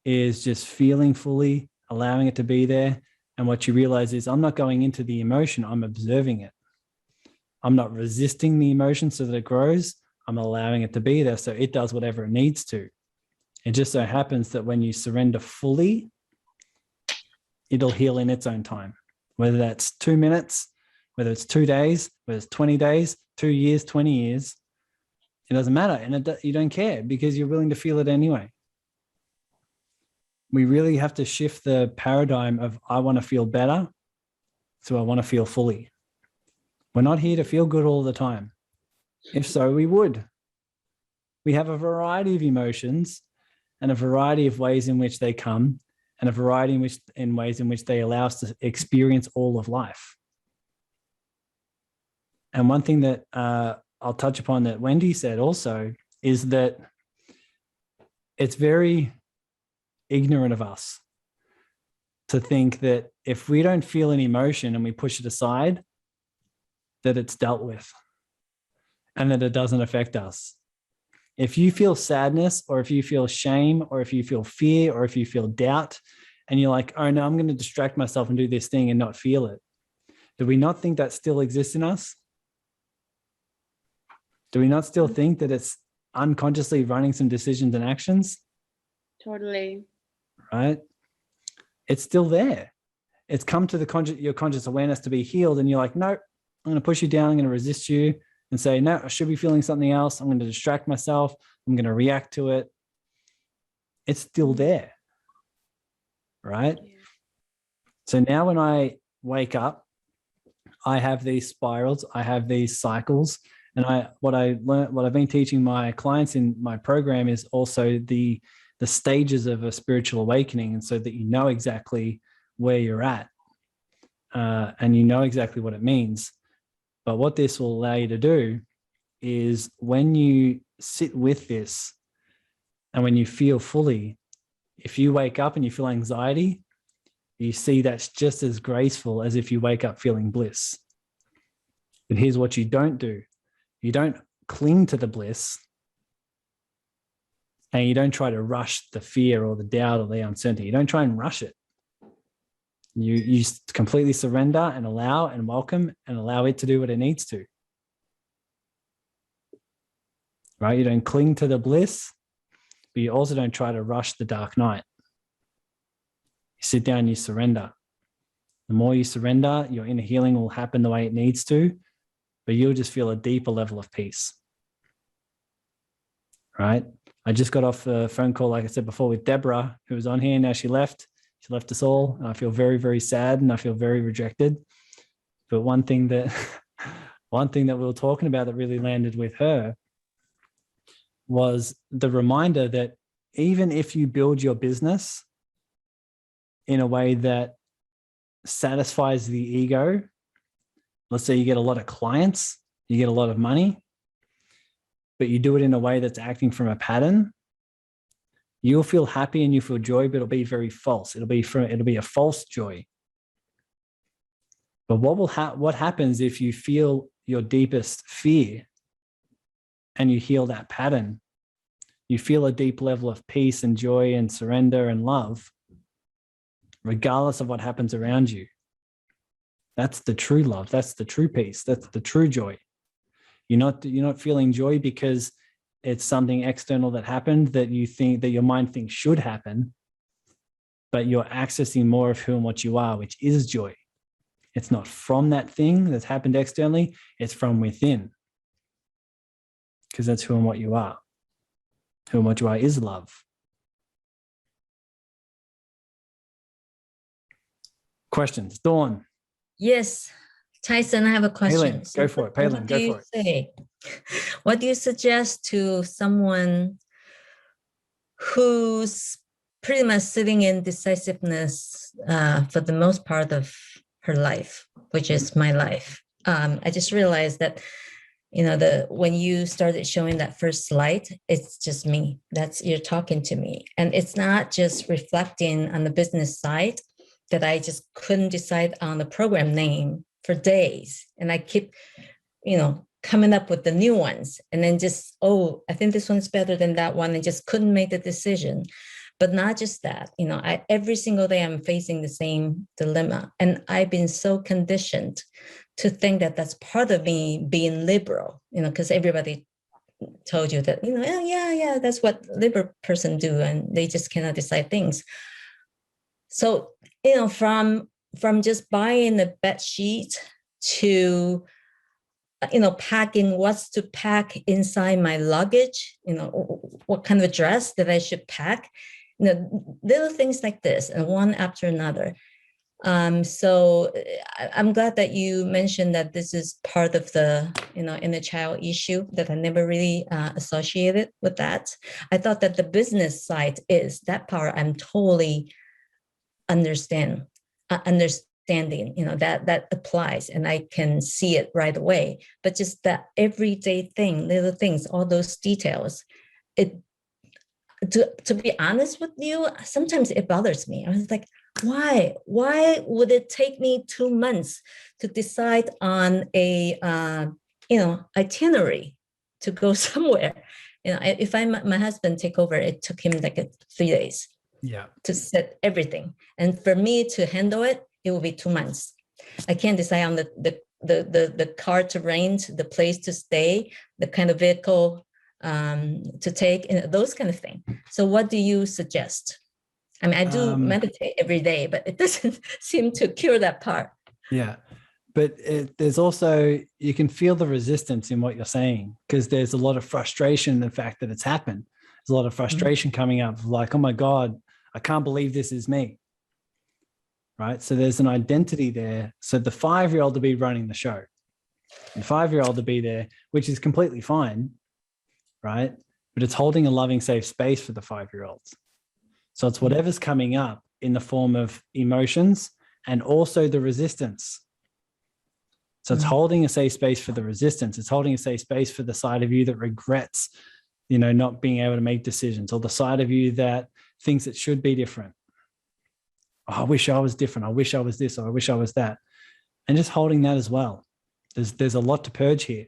is just feeling fully, allowing it to be there. And what you realize is, I'm not going into the emotion, I'm observing it. I'm not resisting the emotion so that it grows. I'm allowing it to be there so it does whatever it needs to. It just so happens that when you surrender fully, it'll heal in its own time. Whether that's 2 minutes, whether it's 2 days, whether it's 20 days, 2 years, 20 years, it doesn't matter. And you don't care, because you're willing to feel it anyway. We really have to shift the paradigm of I want to feel better to I want to feel fully. We're not here to feel good all the time. If so, we would. We have a variety of emotions and a variety of ways in which they come, and a variety in ways in which they allow us to experience all of life. And one thing that I'll touch upon that Wendy said also is that it's very ignorant of us to think that if we don't feel an emotion and we push it aside, that it's dealt with and that it doesn't affect us. If you feel sadness, or if you feel shame, or if you feel fear, or if you feel doubt, and you're like, oh no, I'm going to distract myself and do this thing and not feel it, do we not think that still exists in us? Do we not still think that it's unconsciously running some decisions and actions? Totally. Right? It's still there. It's come to your conscious awareness to be healed, and you're like, no, I'm going to push you down. I'm going to resist you and say, no, I should be feeling something else. I'm going to distract myself. I'm going to react to it. It's still there. Right? Yeah. So now when I wake up, I have these spirals, I have these cycles. And what I've been teaching my clients in my program is also the stages of a spiritual awakening, and so that you know exactly where you're at, and you know exactly what it means. But what this will allow you to do is, when you sit with this and when you feel fully, if you wake up and you feel anxiety, you see that's just as graceful as if you wake up feeling bliss. But here's what you don't do. You don't cling to the bliss, and you don't try to rush the fear or the doubt or the uncertainty. You don't try and rush it. You completely surrender and allow and welcome and allow it to do what it needs to. Right? You don't cling to the bliss, but you also don't try to rush the dark night. You sit down, you surrender. The more you surrender, your inner healing will happen the way it needs to, but you'll just feel a deeper level of peace. Right? I just got off a phone call, like I said before, with Deborah, who was on here. Now she left. She left us all. And I feel very, very sad, and I feel very rejected. But one thing that we were talking about that really landed with her was the reminder that even if you build your business in a way that satisfies the ego, let's say you get a lot of clients, you get a lot of money, but you do it in a way that's acting from a pattern, You'll feel happy and you feel joy, but it'll be very false. It'll be a false joy. But what happens if you feel your deepest fear and you heal that pattern? You feel a deep level of peace and joy and surrender and love, regardless of what happens around you. That's the true love. That's the true peace. That's the true joy. You're not feeling joy because it's something external that happened that you think that your mind thinks should happen, but you're accessing more of who and what you are, which is joy. It's not from that thing that's happened externally. It's from within, because that's who and what you are. Who and what you are is love. Questions? Dawn. Yes, Tyson, I have a question. Palin, go for it. Palin, go for it. What do you suggest to someone who's pretty much sitting in decisiveness for the most part of her life, which is my life? I just realized that, when you started showing that first slide, it's just me. You're talking to me. And it's not just reflecting on the business side that I just couldn't decide on the program name for days. And I keep, coming up with the new ones and then just, I think this one's better than that one, and just couldn't make the decision. But not just that, every single day I'm facing the same dilemma. And I've been so conditioned to think that that's part of me being liberal, because everybody told you that, yeah, that's what liberal person do, and they just cannot decide things. So, from just buying the bed sheet to, packing what's to pack inside my luggage, what kind of a dress that I should pack, little things like this, and one after another. So I'm glad that you mentioned that this is part of the, inner child issue that I never really associated with that. I thought that the business side is that part I'm totally understanding, that applies, and I can see it right away. But just that everyday thing, little things, all those details, to be honest with you, sometimes it bothers me. I was like, why would it take me 2 months to decide on a itinerary to go somewhere? If my husband take over, it took him like 3 days to set everything, and for me to handle it, it will be 2 months. I can't decide on the car to rent, the place to stay, the kind of vehicle to take, and those kind of things. So what do you suggest? I mean, I do meditate every day, but it doesn't seem to cure that part. Yeah. But there's also, you can feel the resistance in what you're saying, because there's a lot of frustration in the fact that it's happened. There's a lot of frustration coming up, like, oh my God, I can't believe this is me. Right? So there's an identity there. So the 5-year-old to be running the show, the 5-year-old to be there, which is completely fine, right? But it's holding a loving, safe space for the 5-year-olds. So it's whatever's coming up in the form of emotions and also the resistance. So it's holding a safe space for the resistance. It's holding a safe space for the side of you that regrets, not being able to make decisions, or the side of you that thinks it should be different. Oh, I wish I was different. I wish I was this, or I wish I was that. And just holding that as well. There's a lot to purge here.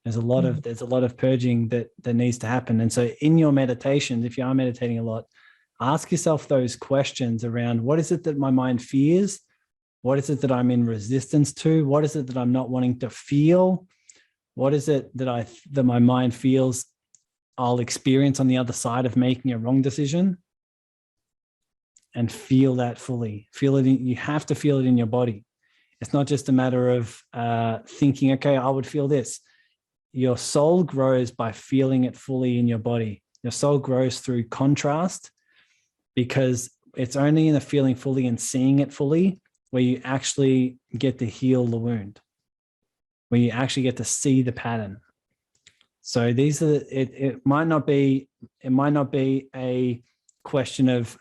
There's a lot of purging that needs to happen. And so in your meditations, if you are meditating a lot, ask yourself those questions around, what is it that my mind fears? What is it that I'm in resistance to? What is it that I'm not wanting to feel? What is it that my mind feels I'll experience on the other side of making a wrong decision? And feel that fully. You have to feel it in your body. It's not just a matter of thinking, okay, I would feel this. Your soul grows by feeling it fully in your body. Your soul grows through contrast, because it's only in the feeling fully and seeing it fully where you actually get to heal the wound, where you actually get to see the pattern. So these are, it might not be a question of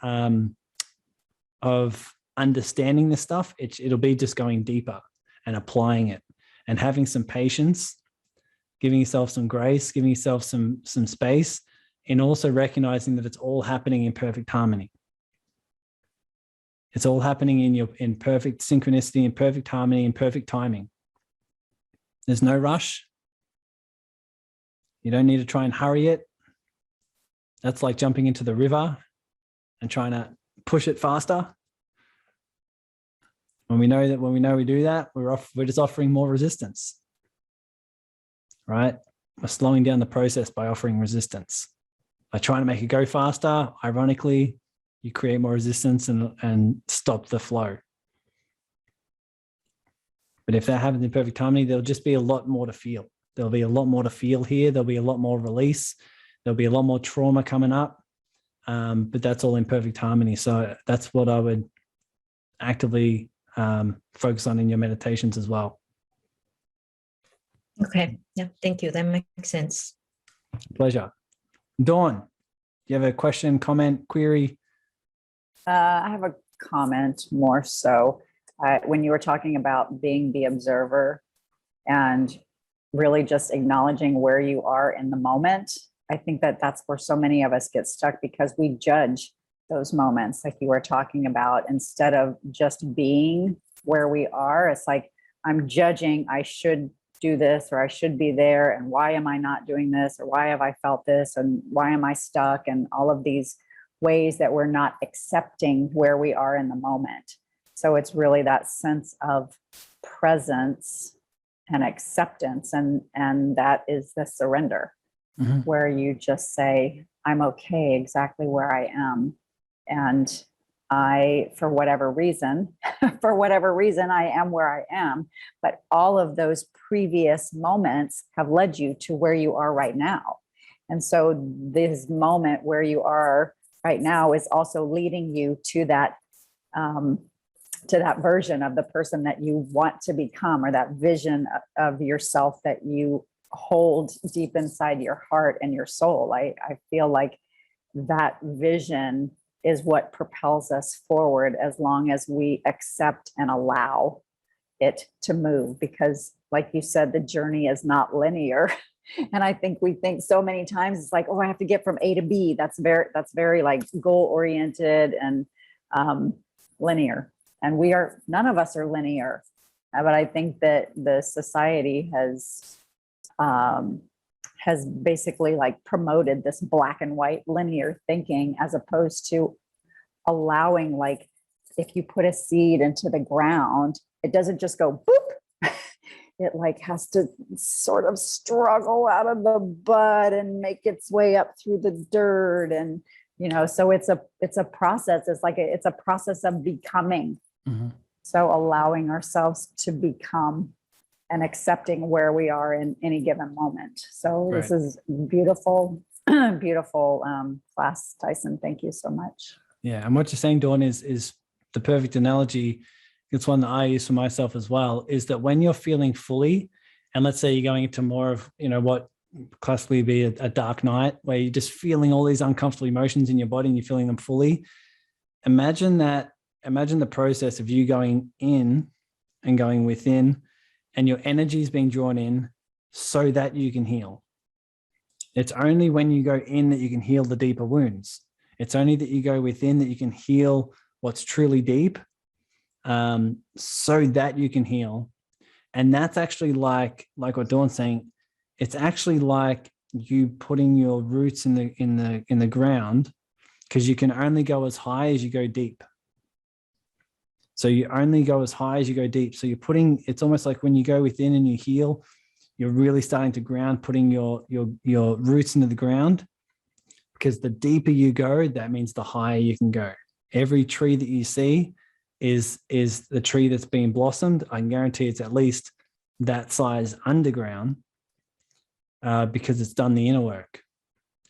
understanding this stuff. It'll be just going deeper and applying it and having some patience, giving yourself some grace, giving yourself some space in also recognizing that it's all happening in perfect harmony. It's all happening in perfect synchronicity, in perfect harmony, in perfect timing. There's no rush. You don't need to try and hurry it. That's like jumping into the river and trying to push it faster. When we know we do that, we're just offering more resistance, right? We're slowing down the process by offering resistance. By trying to make it go faster, ironically, you create more resistance and stop the flow. But if that happens in perfect harmony, there'll just be a lot more to feel. There'll be a lot more to feel here. There'll be a lot more release. There'll be a lot more trauma coming up. But that's all in perfect harmony. So that's what I would actively focus on in your meditations as well. Okay. Yeah. Thank you. That makes sense. Pleasure. Dawn, do you have a question, comment, query? I have a comment more so. When you were talking about being the observer and really just acknowledging where you are in the moment, I think that that's where so many of us get stuck, because we judge those moments like you were talking about, instead of just being where we are. It's like, I'm judging, I should do this, or I should be there, and why am I not doing this, or why have I felt this, and why am I stuck, and all of these ways that we're not accepting where we are in the moment. So it's really that sense of presence and acceptance, and that is the surrender, where you just say, I'm okay exactly where I am. And I, for whatever reason, I am where I am. But all of those previous moments have led you to where you are right now. And so this moment where you are right now is also leading you to that version of the person that you want to become, or that vision of yourself that you hold deep inside your heart and your soul. I feel like that vision is what propels us forward, as long as we accept and allow it to move. Because like you said, the journey is not linear. And I think we think so many times it's like, oh, I have to get from A to B. That's very like goal oriented and linear. And none of us are linear. But I think that the society has basically like promoted this black and white linear thinking, as opposed to allowing, like, if you put a seed into the ground, it doesn't just go boop. It like has to sort of struggle out of the bud and make its way up through the dirt. And, so it's a process. It's a process of becoming. So allowing ourselves to become and accepting where we are in any given moment. So This is beautiful, beautiful class, Tyson. Thank you so much. Yeah. And what you're saying, Dawn, is the perfect analogy. It's one that I use for myself as well, is that when you're feeling fully, and let's say you're going into more of, what classically be a dark night, where you're just feeling all these uncomfortable emotions in your body and you're feeling them fully. Imagine the process of you going in and going within, and your energy is being drawn in so that you can heal. It's only when you go in that you can heal the deeper wounds. It's only that you go within that you can heal what's truly deep, so that you can heal. And that's actually like what Dawn's saying. It's actually like you putting your roots in the ground, because you can only go as high as you go deep. So you only go as high as you go deep. So it's almost like when you go within and you heal, you're really starting to ground, putting your roots into the ground, because the deeper you go, that means the higher you can go. Every tree that you see is the tree that's being blossomed. I can guarantee it's at least that size underground, because it's done the inner work.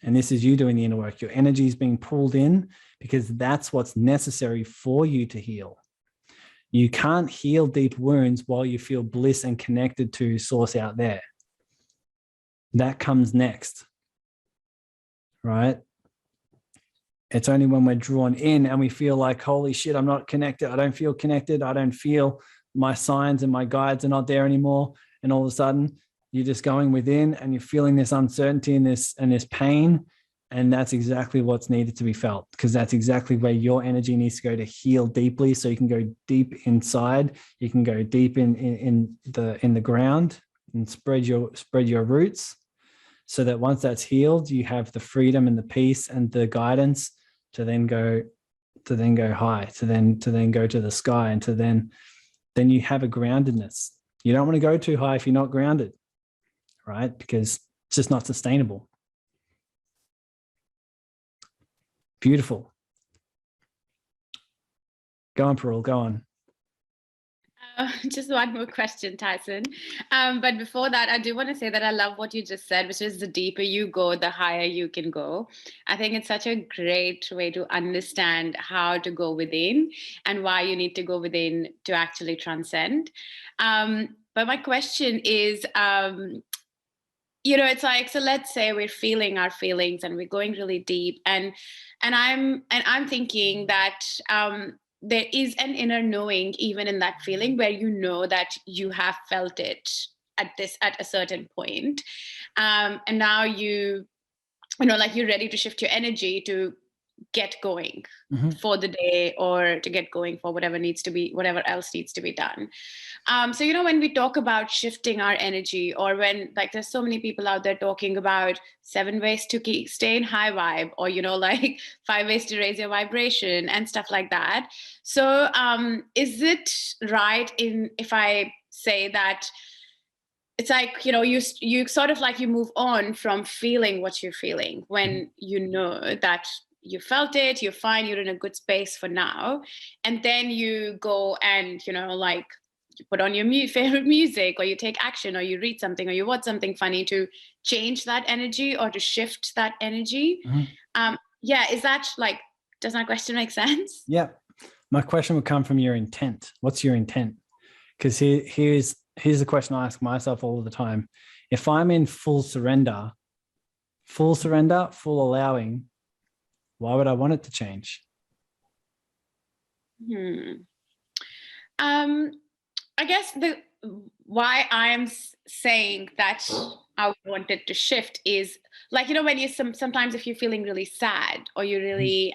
And this is you doing the inner work. Your energy is being pulled in, because that's what's necessary for you to heal. You can't heal deep wounds while you feel bliss and connected to source out there. That comes next, right? It's only when we're drawn in and we feel like, holy shit, I'm not connected. I don't feel connected. I don't feel my signs and my guides are not there anymore. And all of a sudden you're just going within and you're feeling this uncertainty and this pain. And that's exactly what's needed to be felt, because that's exactly where your energy needs to go to heal deeply. So you can go deep inside, you can go deep in the ground and spread your roots, so that once that's healed, you have the freedom and the peace and the guidance to then go high, to then go to the sky, and then you have a groundedness. You don't want to go too high if you're not grounded, right? Because it's just not sustainable. Beautiful. Go on, Parul, go on. Just one more question, Tyson. But before that, I do want to say that I love what you just said, which is the deeper you go, the higher you can go. I think it's such a great way to understand how to go within and why you need to go within to actually transcend. But my question is, it's like, so let's say we're feeling our feelings and we're going really deep, and I'm thinking that there is an inner knowing even in that feeling, where you know that you have felt it at a certain point, and now you're ready to shift your energy to get going for the day, or to get going for whatever else needs to be done. So when we talk about shifting our energy, or when like there's so many people out there talking about 7 ways to stay in high vibe, or like 5 ways to raise your vibration and stuff like that. So is it right if I say that it's like, you sort of like you move on from feeling what you're feeling when you know that you felt it, you're fine, you're in a good space for now, and then you go and like you put on your favorite music, or you take action, or you read something, or you watch something funny to change that energy or to shift that energy. Is that like, does my question make sense? Yeah, my question would come from your intent. What's your intent? Because here's the question I ask myself all the time. If I'm in full surrender, full allowing, why would I want it to change? I guess why I'm saying that I want it to shift is like, when you sometimes if you're feeling really sad, or you're really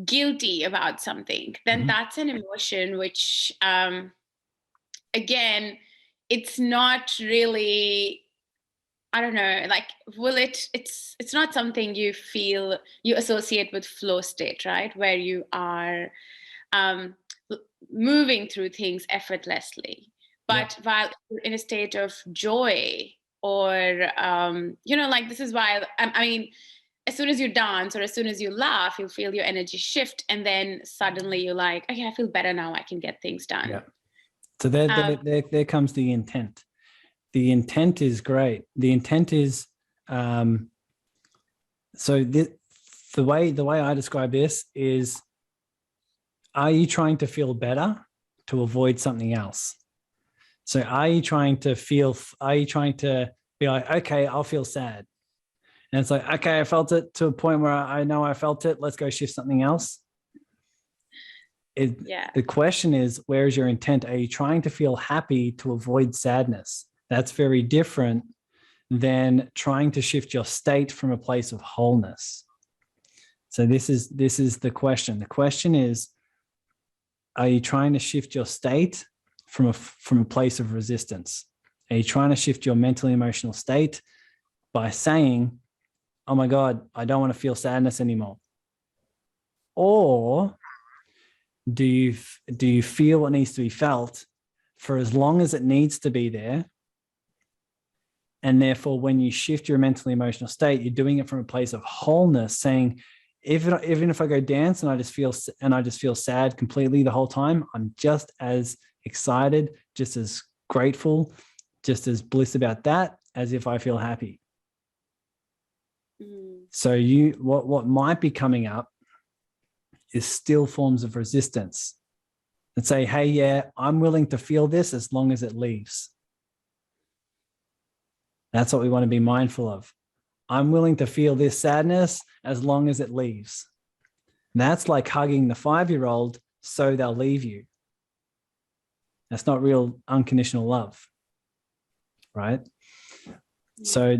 guilty about something, then that's an emotion which again, it's not really, I don't know, like, it's not something you associate with flow state, right? Where you are moving through things effortlessly. But while you're in a state of joy, or, like, this is why, I mean, as soon as you dance or as soon as you laugh, you'll feel your energy shift. And then suddenly you're like, okay, I feel better now. I can get things done. Yeah. So there comes the intent. The intent is great. The intent is, the way I describe this is, are you trying to feel better to avoid something else? So are you trying to be like, okay, I'll feel sad. And it's like, okay, I felt it to a point where I know I felt it. Let's go shift something else. The question is, where is your intent? Are you trying to feel happy to avoid sadness? That's very different than trying to shift your state from a place of wholeness. So this is the question. The question is, are you trying to shift your state from a place of resistance? Are you trying to shift your mental emotional state by saying, oh my God, I don't want to feel sadness anymore? Or do you feel what needs to be felt for as long as it needs to be there? And therefore, when you shift your mental emotional state, you're doing it from a place of wholeness, saying, even if I go dance and I just feel sad completely the whole time, I'm just as excited, just as grateful, just as bliss about that as if I feel happy. So what might be coming up is still forms of resistance and say, hey, yeah, I'm willing to feel this as long as it leaves. That's what we want to be mindful of. I'm willing to feel this sadness as long as it leaves. That's like hugging the 5-year-old so they'll leave you. That's not real unconditional love, right? So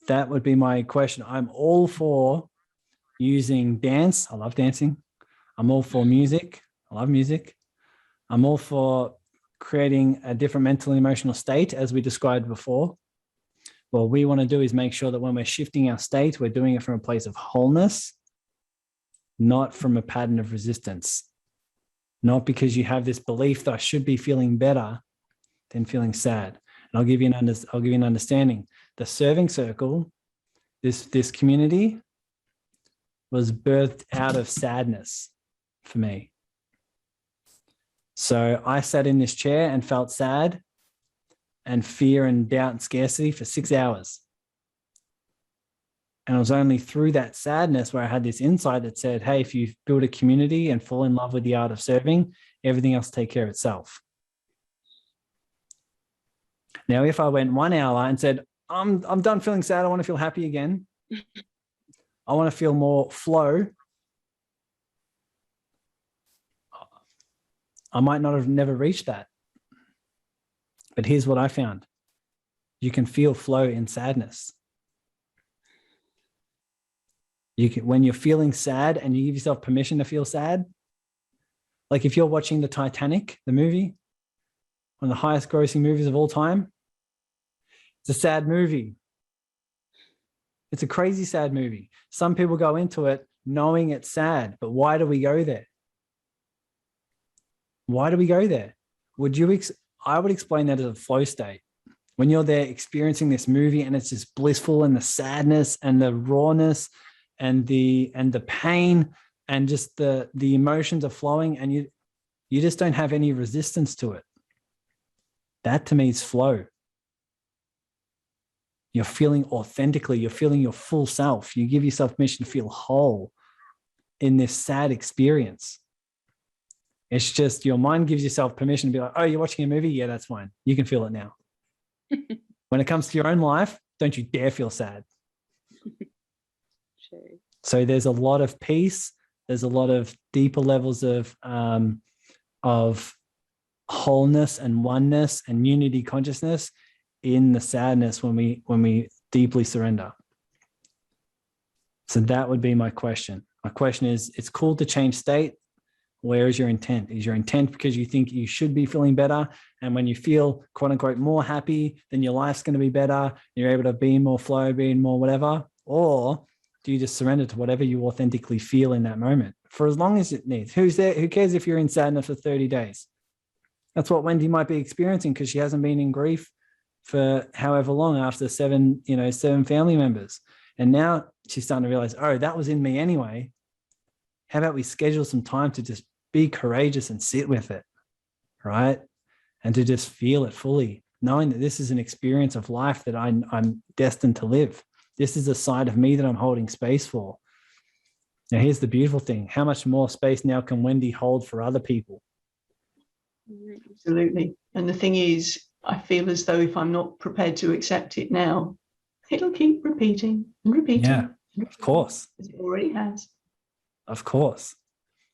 that would be my question. I'm all for using dance. I love dancing. I'm all for music. I love music. I'm all for creating a different mental and emotional state, as we described before. What we want to do is make sure that when we're shifting our state, we're doing it from a place of wholeness, not from a pattern of resistance. Not because you have this belief that I should be feeling better than feeling sad. And I'll give you an understanding. The serving circle, this community, was birthed out of sadness for me. So I sat in this chair and felt sad and fear and doubt and scarcity for 6 hours. And it was only through that sadness where I had this insight that said, hey, if you build a community and fall in love with the art of serving, everything else take care of itself. Now, if I went 1 hour and said, I'm done feeling sad, I want to feel happy again, I want to feel more flow, I might not have never reached that. But here's what I found. You can feel flow in sadness. You can, when you're feeling sad and you give yourself permission to feel sad, like if you're watching the Titanic, the movie, one of the highest grossing movies of all time, it's a sad movie. It's a crazy sad movie. Some people go into it knowing it's sad, but why do we go there? Why do we go there? I would explain that as a flow state. When you're there experiencing this movie and it's just blissful, and the sadness and the rawness and the pain and just the emotions are flowing, and you just don't have any resistance to it. That to me is flow. You're feeling authentically, you're feeling your full self. You give yourself permission to feel whole in this sad experience. It's just your mind gives yourself permission to be like, oh, you're watching a movie? Yeah, that's fine. You can feel it now. When it comes to your own life, don't you dare feel sad. Sure. So there's a lot of peace. There's a lot of deeper levels of wholeness and oneness and unity consciousness in the sadness when we deeply surrender. So that would be my question. My question is, it's cool to change state. Where is your intent? Is your intent because you think you should be feeling better? And when you feel, quote unquote, more happy, then your life's going to be better. You're able to be more flow, be more whatever. Or do you just surrender to whatever you authentically feel in that moment for as long as it needs? Who's there? Who cares if you're in sadness for 30 days? That's what Wendy might be experiencing because she hasn't been in grief for however long after seven family members. And now she's starting to realize, oh, that was in me anyway. How about we schedule some time to just be courageous and sit with it, right? And to just feel it fully, knowing that this is an experience of life that I'm destined to live. This is a side of me that I'm holding space for. Now, here's the beautiful thing. How much more space now can Wendy hold for other people? Absolutely. And the thing is, I feel as though if I'm not prepared to accept it now, it'll keep repeating and repeating. Yeah, of course. As it already has. Of course.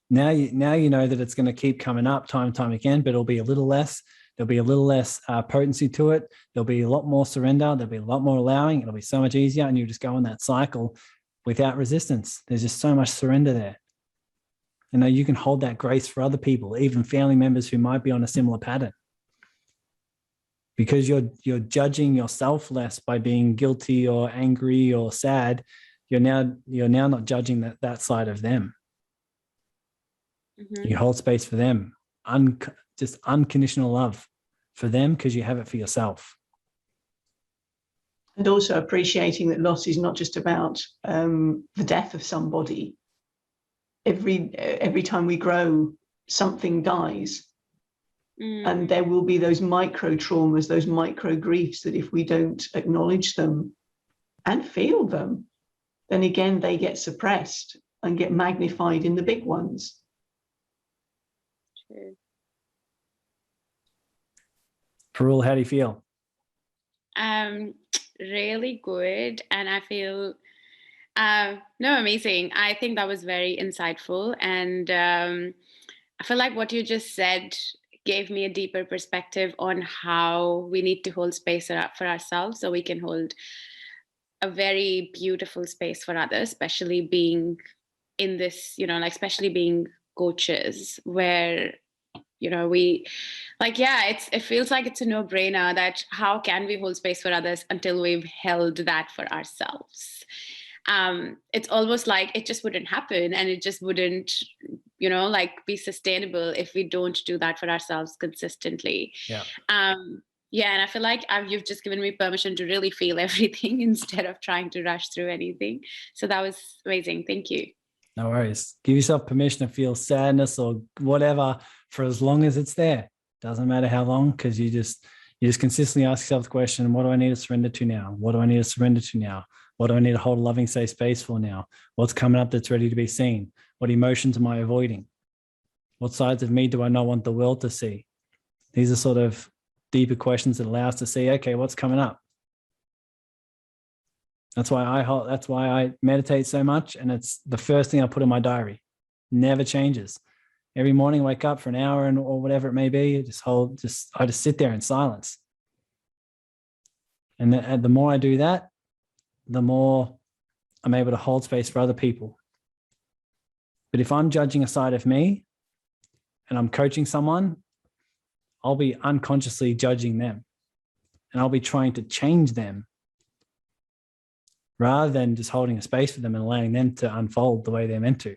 Now you know that it's going to keep coming up time and time again, but it'll be a little less. There'll be a little less potency to it. There'll be a lot more surrender. There'll be a lot more allowing. It'll be so much easier, and you just go in that cycle without resistance. There's just so much surrender there. You know, you can hold that grace for other people, even family members who might be on a similar pattern. Because you're judging yourself less by being guilty or angry or sad, you're now not judging that side of them. Mm-hmm. You hold space for them, just unconditional love for them because you have it for yourself. And also appreciating that loss is not just about the death of somebody. Every time we grow, something dies. And there will be those micro traumas, those micro griefs that if we don't acknowledge them and feel them, then again, they get suppressed and get magnified in the big ones. True. Parul, how do you feel? Really good. And I feel, amazing. I think that was very insightful. And I feel like what you just said gave me a deeper perspective on how we need to hold space for ourselves so we can hold a very beautiful space for others, especially being in this, like especially being coaches where, we like, yeah, it feels like it's a no-brainer that how can we hold space for others until we've held that for ourselves. It's almost like it just wouldn't happen, and it just wouldn't, like be sustainable if we don't do that for ourselves consistently. Yeah. Yeah, and I feel like you've just given me permission to really feel everything instead of trying to rush through anything. So that was amazing. Thank you. No worries. Give yourself permission to feel sadness or whatever for as long as it's there. Doesn't matter how long, because you just consistently ask yourself the question, what do I need to surrender to now? What do I need to surrender to now? What do I need to hold a loving, safe space for now? What's coming up that's ready to be seen? What emotions am I avoiding? What sides of me do I not want the world to see? These are sort of deeper questions that allow us to see, okay, what's coming up? That's why I meditate so much, and it's the first thing I put in my diary. Never changes. Every morning, I wake up for an hour or whatever it may be. I just sit there in silence. And the more I do that, the more I'm able to hold space for other people. But if I'm judging a side of me and I'm coaching someone, I'll be unconsciously judging them, and I'll be trying to change them rather than just holding a space for them and allowing them to unfold the way they're meant to.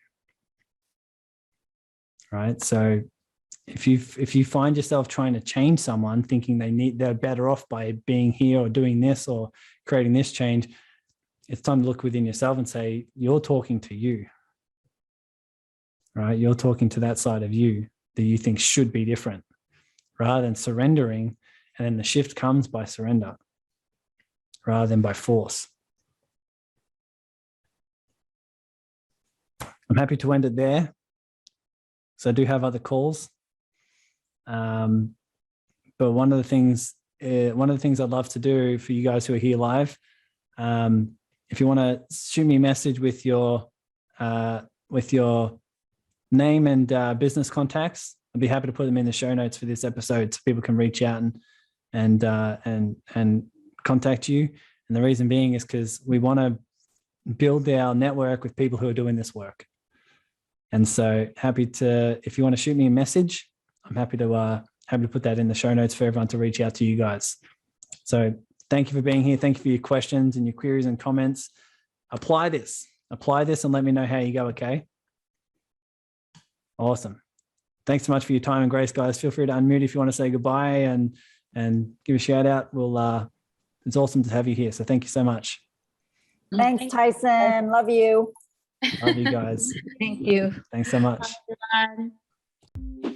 Right? So if you find yourself trying to change someone, thinking they're better off by being here or doing this or creating this change, it's time to look within yourself and say, you're talking to you. Right? You're talking to that side of you that you think should be different, rather than surrendering, and then the shift comes by surrender rather than by force. I'm happy to end it there. So I do have other calls. But one of the things I'd love to do for you guys who are here live, if you want to shoot me a message with your name and business contacts, I'd be happy to put them in the show notes for this episode so people can reach out and contact you. And the reason being is because we want to build our network with people who are doing this work. And so if you want to shoot me a message, I'm happy to put that in the show notes for everyone to reach out to you guys. So thank you for being here. Thank you for your questions and your queries and comments. Apply this and let me know how you go. Okay. Awesome. Thanks so much for your time and grace, guys. Feel free to unmute if you want to say goodbye and give a shout out. It's awesome to have you here. So thank you so much. Thanks, Tyson. Love you. Love you guys. Thank you. Thanks so much. Bye, everyone.